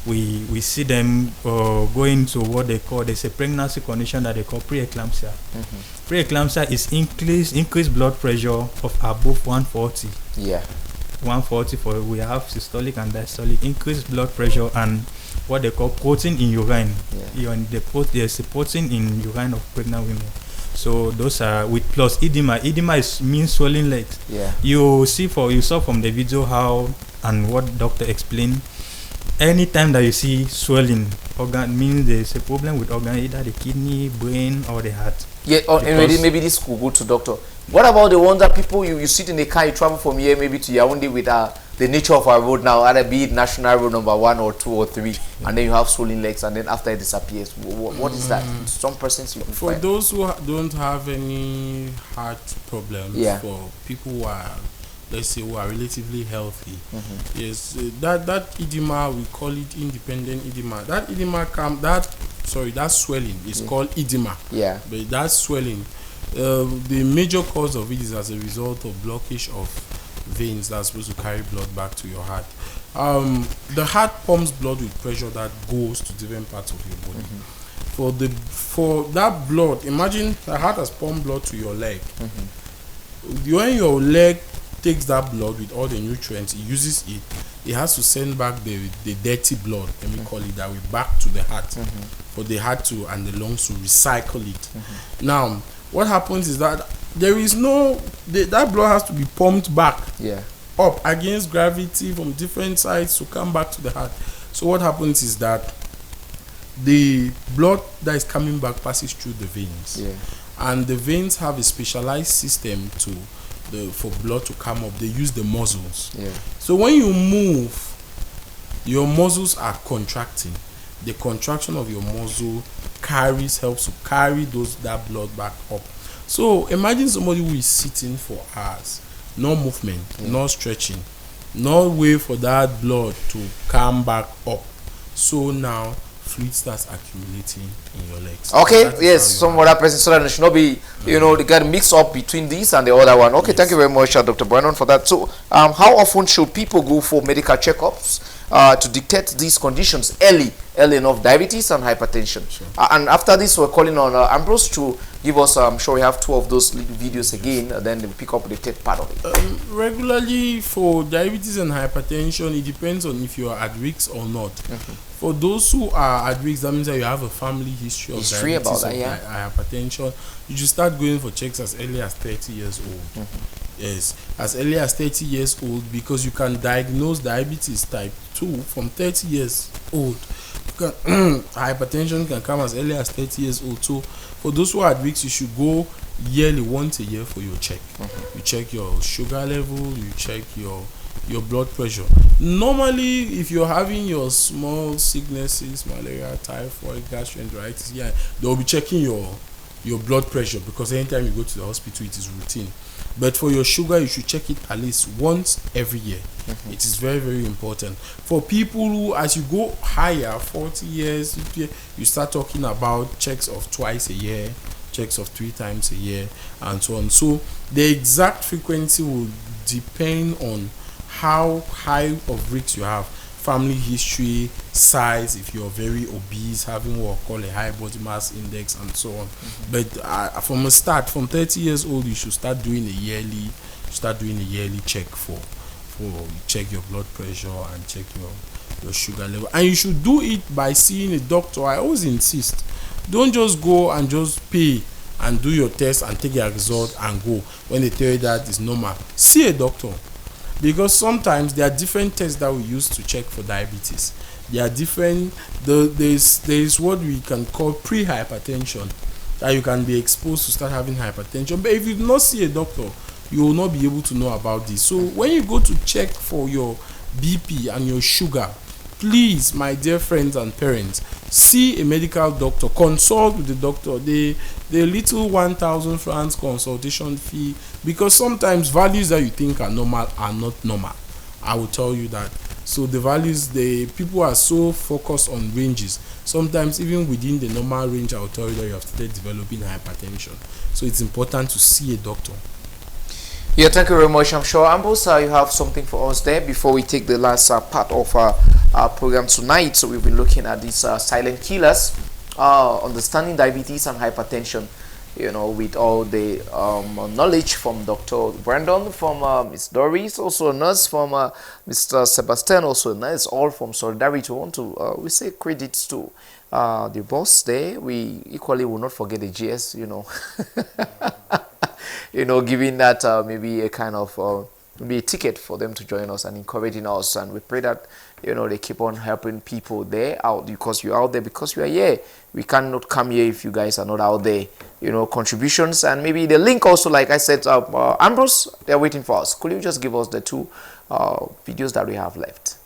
we see them going to what they call, there's a pregnancy condition that they call preeclampsia. Preeclampsia is increased blood pressure of above 140. Yeah. 140 for, we have systolic and diastolic, increased blood pressure, and what they call protein in urine. There's a protein in urine of pregnant women. So those are with plus edema. Edema means swollen legs. Yeah. You saw from the video how and what doctor explained. Anytime that you see swelling organ, means there's a problem with organ, either the kidney, brain, or the heart. Yeah, or maybe this could go to doctor. What about the ones that people you sit in a car, you travel from here maybe to Yaoundé with the nature of our road now, either be it national road number 1 or 2 or 3, and then you have swollen legs, and then after it disappears. What is that? Some persons you can for find. those who don't have any heart problems, for people who are, let's say, who are relatively healthy, yes, that edema, we call it independent edema. That edema that swelling is called edema. Yeah. But that swelling, the major cause of it is as a result of blockage of veins that's supposed to carry blood back to your heart. The heart pumps blood with pressure that goes to different parts of your body. For that blood, imagine the heart has pumped blood to your leg. When your leg takes that blood with all the nutrients, it uses it, it has to send back the dirty blood, let me call it that way, back to the heart, for the heart to and the lungs to recycle it. Now, what happens is that there is that blood has to be pumped back up against gravity from different sides to come back to the heart. So what happens is that the blood that is coming back passes through the veins, and the veins have a specialized system for blood to come up. They use the muscles. So when you move, your muscles are contracting. The contraction of your muscle helps to carry that blood back up. So imagine somebody who is sitting for hours, no movement, no stretching, no way for that blood to come back up. So now fluid starts accumulating in your legs. Okay, yes, some other person, so that it should not be, they get mixed up between this and the other one. Okay, thank you very much, Dr. Brandon, for that. So, how often should people go for medical checkups to detect these conditions early enough, diabetes and hypertension? And after this, we're calling on Ambrose to give us, I'm sure we have 2 of those little videos again, and then we'll pick up the 3rd part of it. Regularly for diabetes and hypertension, it depends on if you are at risk or not. For those who are at risk, that means that you have a family history of diabetes and hypertension. You should start going for checks as early as 30 years old. Yes, as early as 30 years old, because you can diagnose diabetes type 2 from 30 years old. Hypertension can come as early as 30 years old. So for those who are at risk, you should go yearly, once a year, for your check. You check your sugar level, you check your blood pressure. Normally, if you're having your small sicknesses, malaria, typhoid, gastroenteritis, they will be checking your your blood pressure, because anytime you go to the hospital it is routine. But for your sugar, you should check it at least once every year. It is very, very important. For people who, as you go higher, 40 years, 50 years, you start talking about checks of twice a year, checks of 3 times a year, and so on. So the exact frequency will depend on how high of risk you have, family history, size, if you're very obese, having what we call a high body mass index, and so on. But from a start, from 30 years old, you should start doing a yearly check for check your blood pressure and check your sugar level. And you should do it by seeing a doctor. I always insist, don't just go and just pay and do your test and take your result and go when they tell you that is normal. See a doctor. Because sometimes there are different tests that we use to check for diabetes. There are different, there is what we can call pre-hypertension, that you can be exposed to start having hypertension. But if you do not see a doctor, you will not be able to know about this. So when you go to check for your BP and your sugar, please, my dear friends and parents, see a medical doctor, consult with the doctor. The little 1,000 francs consultation fee, because sometimes values that you think are normal are not normal. I will tell you that. So the values, the people are so focused on ranges. Sometimes even within the normal range, I will tell you that you have started developing hypertension. So it's important to see a doctor. Yeah, thank you very much. I'm sure, Ambrose, you have something for us there before we take the last part of our program tonight. So we've been looking at these silent killers, understanding diabetes and hypertension, you know, with all the knowledge from Dr. Brandon, from Ms. Doris, also a nurse, from Mr. Sebastian, also a nurse, all from Solidarity. We want to, we say credits to the boss there. We equally will not forget the GS, you know. You know, giving that maybe a kind of maybe a ticket for them to join us and encouraging us, and we pray that, you know, they keep on helping people there out, because you're out there, because you are here. We cannot come here if you guys are not out there, you know. Contributions and maybe the link also, like I said, Ambrose, they're waiting for us. Could you just give us the 2 videos that we have left?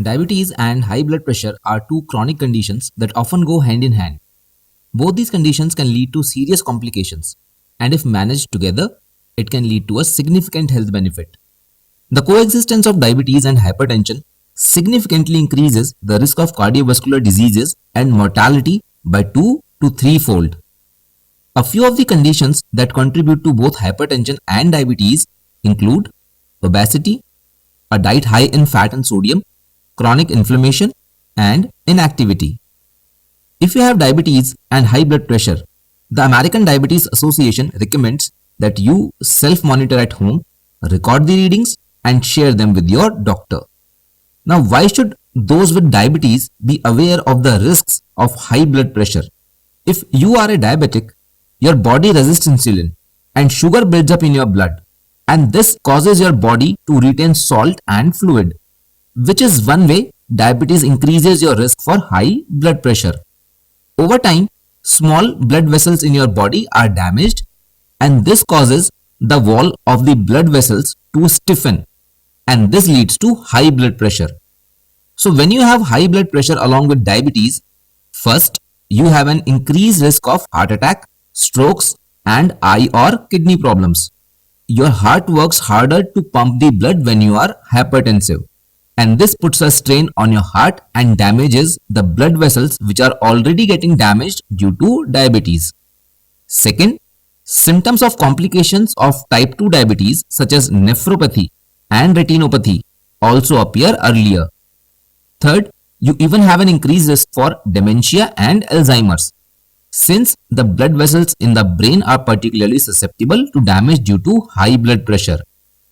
Diabetes and high blood pressure are 2 chronic conditions that often go hand in hand. Both these conditions can lead to serious complications, and if managed together, it can lead to a significant health benefit. The coexistence of diabetes and hypertension significantly increases the risk of cardiovascular diseases and mortality by 2 to 3-fold. A few of the conditions that contribute to both hypertension and diabetes include obesity, a diet high in fat and sodium, chronic inflammation, and inactivity. If you have diabetes and high blood pressure, the American Diabetes Association recommends that you self-monitor at home, record the readings, and share them with your doctor. Now, why should those with diabetes be aware of the risks of high blood pressure? If you are a diabetic, your body resists insulin and sugar builds up in your blood, and this causes your body to retain salt and fluid, which is one way diabetes increases your risk for high blood pressure. Over time, small blood vessels in your body are damaged, and this causes the wall of the blood vessels to stiffen, and this leads to high blood pressure. So when you have high blood pressure along with diabetes, first, you have an increased risk of heart attack, strokes, and eye or kidney problems. Your heart works harder to pump the blood when you are hypertensive, and this puts a strain on your heart and damages the blood vessels which are already getting damaged due to diabetes. Second, symptoms of complications of type 2 diabetes such as nephropathy and retinopathy also appear earlier. Third, you even have an increased risk for dementia and Alzheimer's, since the blood vessels in the brain are particularly susceptible to damage due to high blood pressure.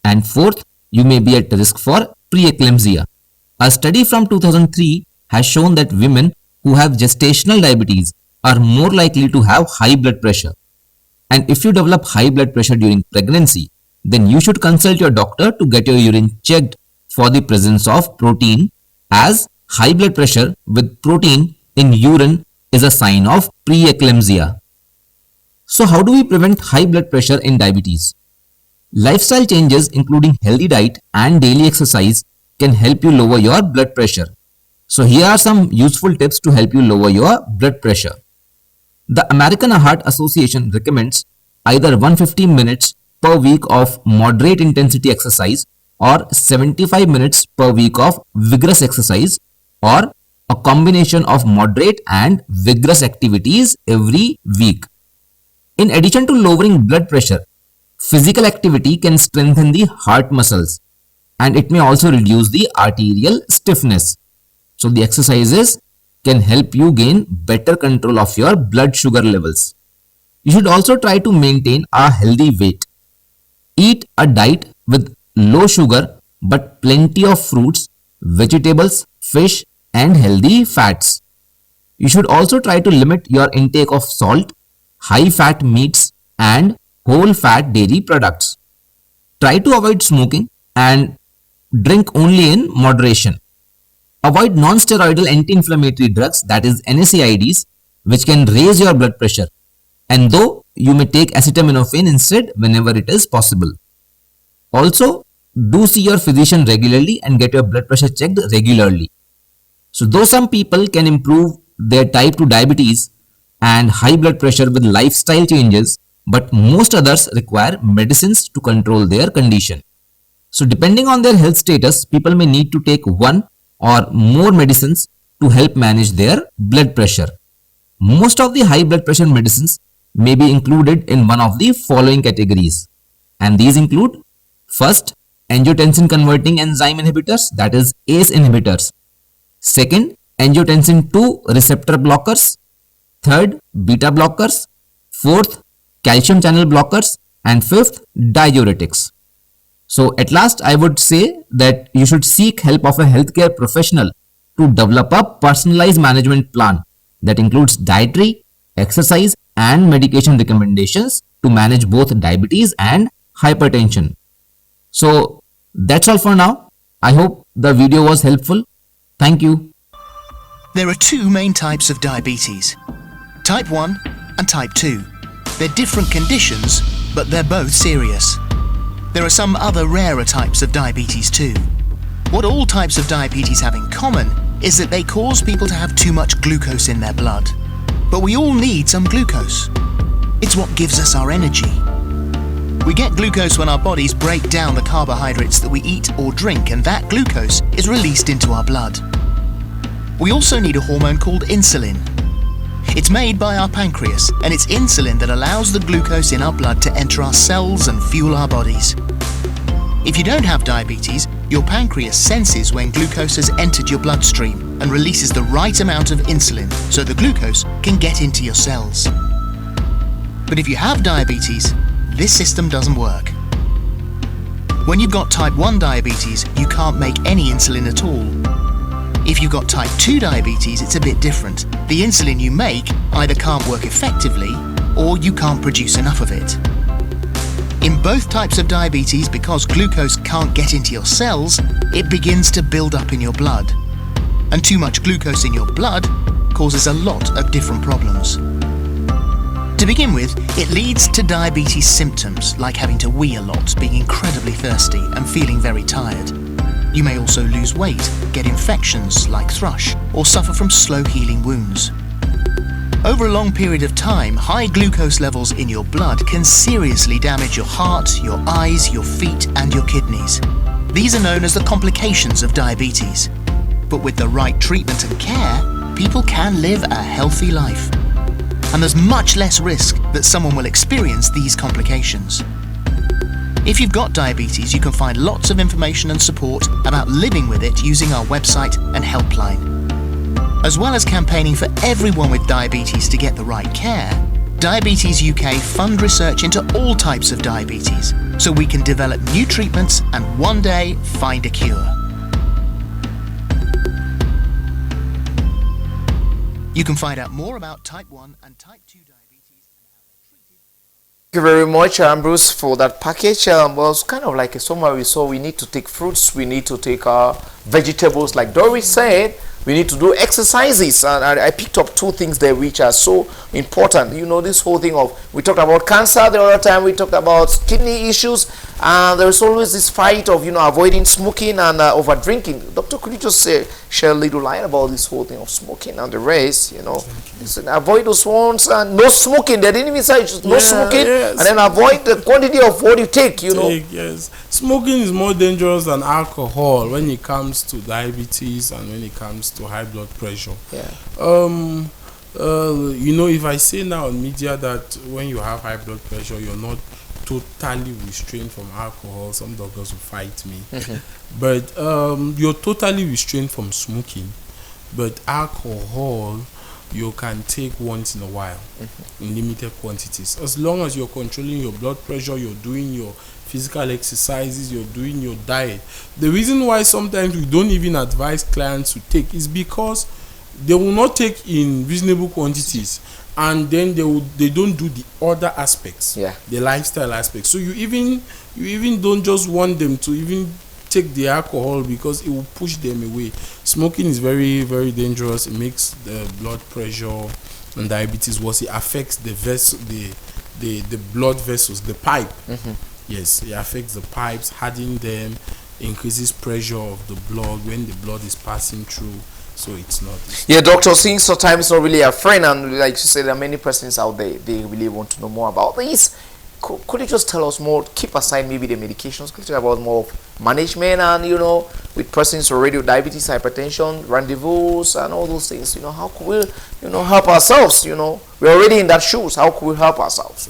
And fourth, you may be at risk for preeclampsia. A study from 2003 has shown that women who have gestational diabetes are more likely to have high blood pressure. And if you develop high blood pressure during pregnancy, then you should consult your doctor to get your urine checked for the presence of protein, as high blood pressure with protein in urine is a sign of preeclampsia. So how do we prevent high blood pressure in diabetes? Lifestyle changes including healthy diet and daily exercise can help you lower your blood pressure. So here are some useful tips to help you lower your blood pressure. The American Heart Association recommends either 150 minutes per week of moderate intensity exercise or 75 minutes per week of vigorous exercise, or a combination of moderate and vigorous activities every week. In addition to lowering blood pressure, physical activity can strengthen the heart muscles, and it may also reduce the arterial stiffness. So the exercises can help you gain better control of your blood sugar levels. You should also try to maintain a healthy weight. Eat a diet with low sugar but plenty of fruits, vegetables, fish, and healthy fats. You should also try to limit your intake of salt, high fat meats, and whole fat dairy products. Try to avoid smoking and drink only in moderation. Avoid non-steroidal anti-inflammatory drugs, that is NSAIDs, which can raise your blood pressure, and though you may take acetaminophen instead whenever it is possible. Also, do see your physician regularly and get your blood pressure checked regularly. So though some people can improve their type 2 diabetes and high blood pressure with lifestyle changes, but most others require medicines to control their condition. So depending on their health status, people may need to take one or more medicines to help manage their blood pressure. Most of the high blood pressure medicines may be included in one of the following categories, and these include: first, angiotensin converting enzyme inhibitors, that is ACE inhibitors; second, angiotensin 2 receptor blockers; third, beta blockers; fourth, calcium channel blockers; and fifth, diuretics. So at last, I would say that you should seek help of a healthcare professional to develop a personalized management plan that includes dietary, exercise, and medication recommendations to manage both diabetes and hypertension. So that's all for now. I hope the video was helpful. Thank you. There are two main types of diabetes, type 1 and type 2. They're different conditions, but they're both serious. There are some other rarer types of diabetes too. What all types of diabetes have in common is that they cause people to have too much glucose in their blood. But we all need some glucose. It's what gives us our energy. We get glucose when our bodies break down the carbohydrates that we eat or drink, and that glucose is released into our blood. We also need a hormone called insulin. It's made by our pancreas, and it's insulin that allows the glucose in our blood to enter our cells and fuel our bodies. If you don't have diabetes, your pancreas senses when glucose has entered your bloodstream and releases the right amount of insulin so the glucose can get into your cells. But if you have diabetes, this system doesn't work. When you've got type 1 diabetes, you can't make any insulin at all. If you've got type 2 diabetes, it's a bit different. The insulin you make either can't work effectively or you can't produce enough of it. In both types of diabetes, because glucose can't get into your cells, it begins to build up in your blood. And too much glucose in your blood causes a lot of different problems. To begin with, it leads to diabetes symptoms like having to wee a lot, being incredibly thirsty and feeling very tired. You may also lose weight, get infections like thrush, or suffer from slow healing wounds. Over a long period of time, high glucose levels in your blood can seriously damage your heart, your eyes, your feet, and your kidneys. These are known as the complications of diabetes. But with the right treatment and care, people can live a healthy life. And there's much less risk that someone will experience these complications. If you've got diabetes, you can find lots of information and support about living with it using our website and helpline. As well as campaigning for everyone with diabetes to get the right care, Diabetes UK fund research into all types of diabetes so we can develop new treatments and one day find a cure. You can find out more about type 1 and type 2 diabetes. Thank you very much, Bruce, for that package. Well, it's kind of like a summary. So we need to take fruits, we need to take vegetables, like Doris said. We need to do exercises, and I picked up two things there which are so important. You know, this whole thing of, we talked about cancer the other time, we talked about kidney issues, There is always this fight of, avoiding smoking and over drinking. Doctor, could you just share a little light about this whole thing of smoking and the race? Listen, avoid those ones, and no smoking. They didn't even say just no smoking, and then avoid the quantity of what you take. Yes, smoking is more dangerous than alcohol when it comes to diabetes and when it comes to high blood pressure. If I say now on media that when you have high blood pressure, you're not totally restrained from alcohol, some doctors will fight me. But you're totally restrained from smoking. But alcohol, you can take once in a while in limited quantities. As long as you're controlling your blood pressure, you're doing your physical exercises, you're doing your diet. The reason why sometimes we don't even advise clients to take is because they will not take in reasonable quantities, and then they don't do the other aspects, the lifestyle aspects. So you even don't just want them to even take the alcohol because it will push them away. Smoking is very, very dangerous. It makes the blood pressure and diabetes worse. It affects the vessel, the blood vessels, the pipe. Yes, it affects the pipes, hardening them, increases pressure of the blood when the blood is passing through. So it's not. Doctor, seeing sometimes not really a friend, and like you said, there are many persons out there, they really want to know more about this. Could you just tell us more, keep aside maybe the medications, could you talk about more of management and, with persons with already diabetes, hypertension, rendezvous and all those things, how could we, help ourselves, we're already in that shoes, how could we help ourselves?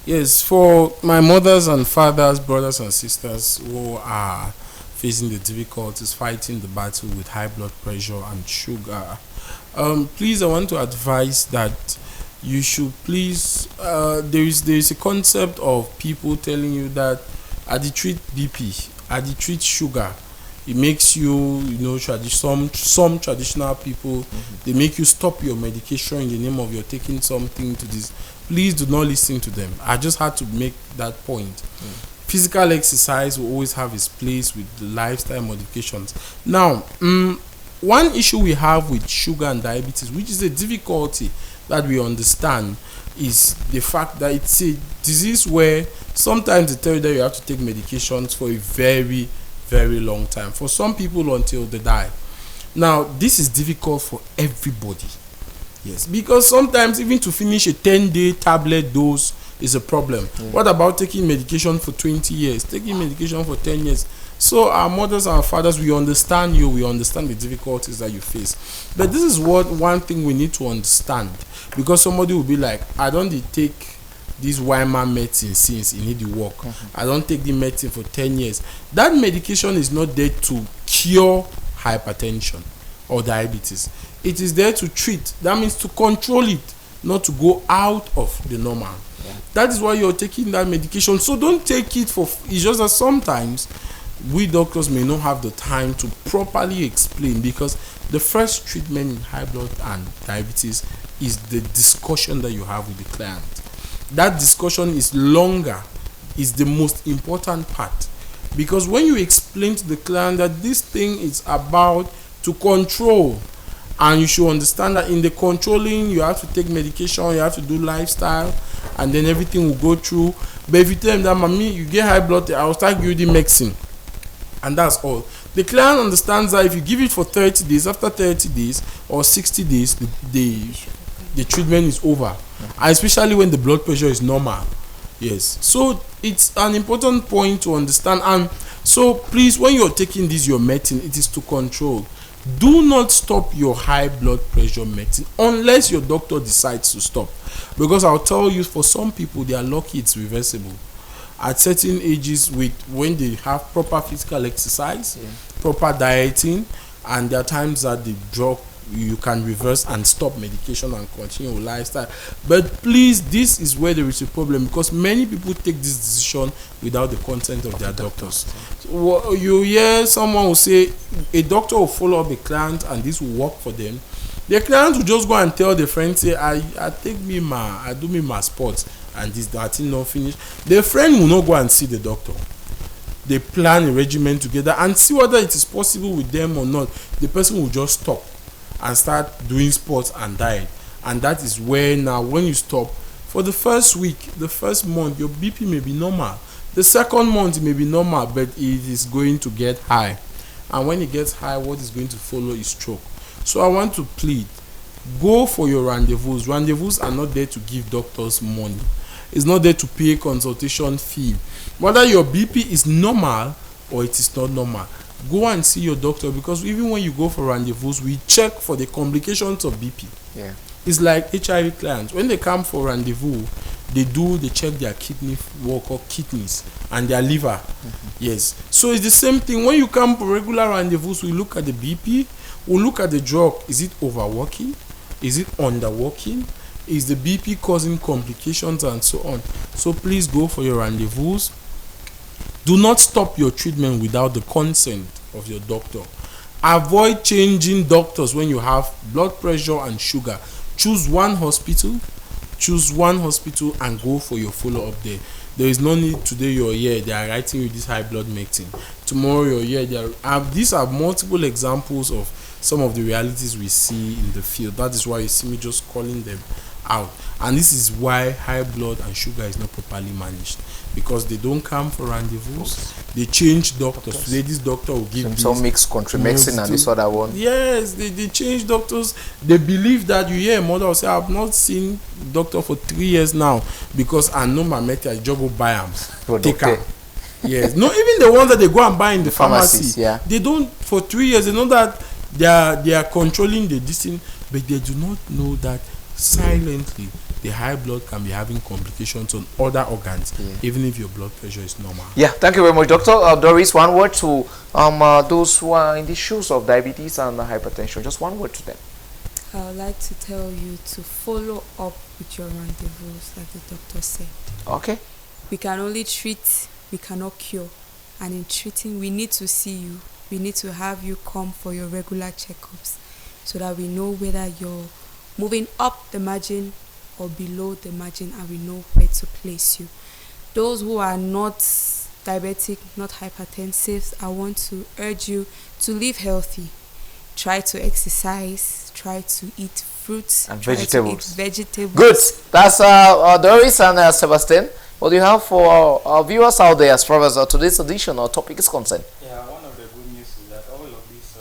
Yes, for my mothers and fathers, brothers and sisters who are facing the difficulties, fighting the battle with high blood pressure and sugar, please, I want to advise that you should please, there is a concept of people telling you that I treat BP, I treat sugar. It makes you, some traditional people, they make you stop your medication in the name of you're taking something to this. Please do not listen to them. I just had to make that point. Physical exercise will always have its place with the lifestyle modifications. Now, one issue we have with sugar and diabetes, which is a difficulty that we understand, is the fact that it's a disease where sometimes they tell you that you have to take medications for a very, very long time. For some people, until they die. Now, this is difficult for everybody. Yes, because sometimes even to finish a 10-day tablet dose is a problem. What about taking medication for 20 years, taking medication for 10 years? So our mothers and our fathers, we understand you, we understand the difficulties that you face. But this is one thing we need to understand, because somebody will be like, I don't take this Weimar medicine since it need to work. I don't take the medicine for 10 years. That medication is not there to cure hypertension or diabetes. It is there to treat. That means to control it, not to go out of the normal. That is why you're taking that medication. So don't take it for, it's just that sometimes we doctors may not have the time to properly explain, because the first treatment in high blood and diabetes is the discussion that you have with the client. That discussion is longer, is the most important part, because when you explain to the client that this thing is about to control, and you should understand that in the controlling you have to take medication, you have to do lifestyle, and then everything will go through. But if you tell them that, mommy, you get high blood, I will start giving you the medicine, and that's all. The client understands that if you give it for 30 days, after 30 days or 60 days, the treatment is over, and especially when the blood pressure is normal. Yes, so it's an important point to understand. And so please, when you're taking this your medicine, it is to control. Do not stop your high blood pressure medicine unless your doctor decides to stop, because I'll tell you, for some people, they are lucky it's reversible at certain ages, with when they have proper physical exercise, proper dieting, and there are times that the drug, you can reverse and stop medication and continue with lifestyle. But please, this is where there is a problem, because many people take this decision without the consent of their doctors. So you hear someone will say a doctor will follow up a client and this will work for them. The client will just go and tell the friend, say, I do my sports, and that thing not finish. The friend will not go and see the doctor. They plan a regimen together and see whether it is possible with them or not. The person will just stop and start doing sports and diet. And that is where now, when you stop, for the first week, the first month, your BP may be normal. The second month it may be normal, but it is going to get high, and when it gets high, what is going to follow is stroke. So I want to plead, go for your rendezvous. Rendezvous are not there to give doctors money. It's not there to pay consultation fee. Whether your BP is normal or it is not normal, go and see your doctor, because even when you go for rendezvous, we check for the complications of BP. Yeah. It's like HIV clients. When they come for rendezvous, they check their kidney work or kidneys and their liver. Yes. So it's the same thing. When you come for regular rendezvous, we look at the BP, we look at the drug. Is it overworking? Is it underworking? Is the BP causing complications and so on? So please go for your rendezvous. Do not stop your treatment without the consent of your doctor. Avoid changing doctors when you have blood pressure and sugar. Choose one hospital and go for your follow-up there. There is no need today you're here, they are writing you this high blood medicine. Tomorrow you're here, these are multiple examples of some of the realities we see in the field. That is why you see me just calling them out. And this is why high blood and sugar is not properly managed, because they don't come for rendezvous. They change doctors. Today this doctor will give some mix contromexin and this other one. Yes, they change doctors. They believe that you hear a mother will say, I have not seen doctor for 3 years now because I know my method, I just go buy them. Take them. Yes. No, even the ones that they go and buy in the pharmacy, yeah. They don't, for 3 years, they know that they are controlling the distance, but they do not know that silently the high blood can be having complications on other organs, even if your blood pressure is normal. Yeah, thank you very much, Doctor. Doris, one word to those who are in the shoes of diabetes and hypertension. Just one word to them. I would like to tell you to follow up with your rendezvous, like the doctor said. Okay. We can only treat, we cannot cure. And in treating, we need to see you. We need to have you come for your regular checkups so that we know whether you're moving up the margin or below the margin, and we know where to place you. Those who are not diabetic, not hypertensive, I want to urge you to live healthy. Try to exercise, try to eat fruits and vegetables. Good. That's Doris and Sebastian. What do you have for our viewers out there as far as today's edition or topic is concerned? Yeah, one of the good news is that all of these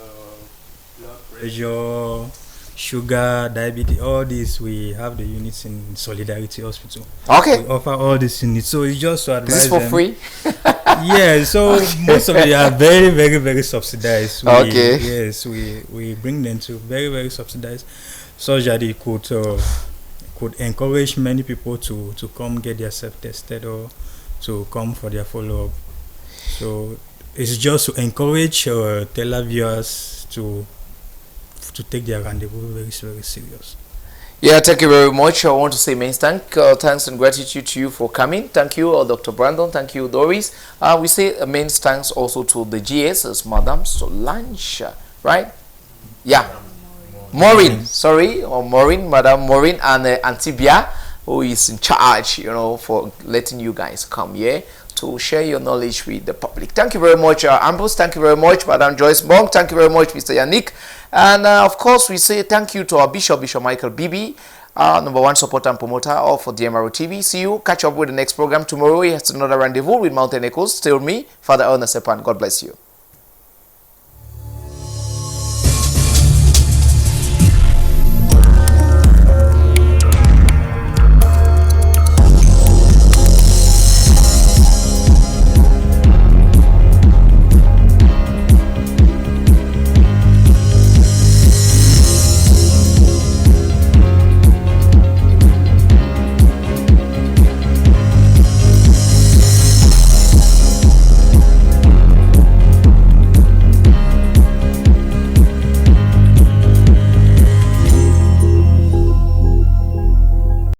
blood pressure, sugar, diabetes, all this, we have the units in Solidarity Hospital. Okay. We offer all these units, so it's just to advise them. This is for them. Free? Yeah, so most of them are very, very, very subsidized. Okay. Yes, we bring them to very, very subsidized, so that they could encourage many people to come get their self tested or to come for their follow-up. So it's just to encourage televiewers to take their rendezvous very, very serious. Yeah, thank you very much. I want to say many thanks and gratitude to you for coming. Thank you, Dr. Brandon. Thank you, Doris. We say immense thanks also to the GSs, Madam Solange, right? Yeah. Maureen, Madam Maureen, and Antibia, who is in charge, for letting you guys come here to share your knowledge with the public. Thank you very much, Ambrose. Thank you very much, Madam Joyce Bong. Thank you very much, Mr. Yannick. And of course, we say thank you to our Bishop Michael Bibi, #1 supporter and promoter of DMRO TV. See you. Catch up with the next program tomorrow. Here's another rendezvous with Mountain Echoes. Still me, Father Ernest Sepan. God bless you.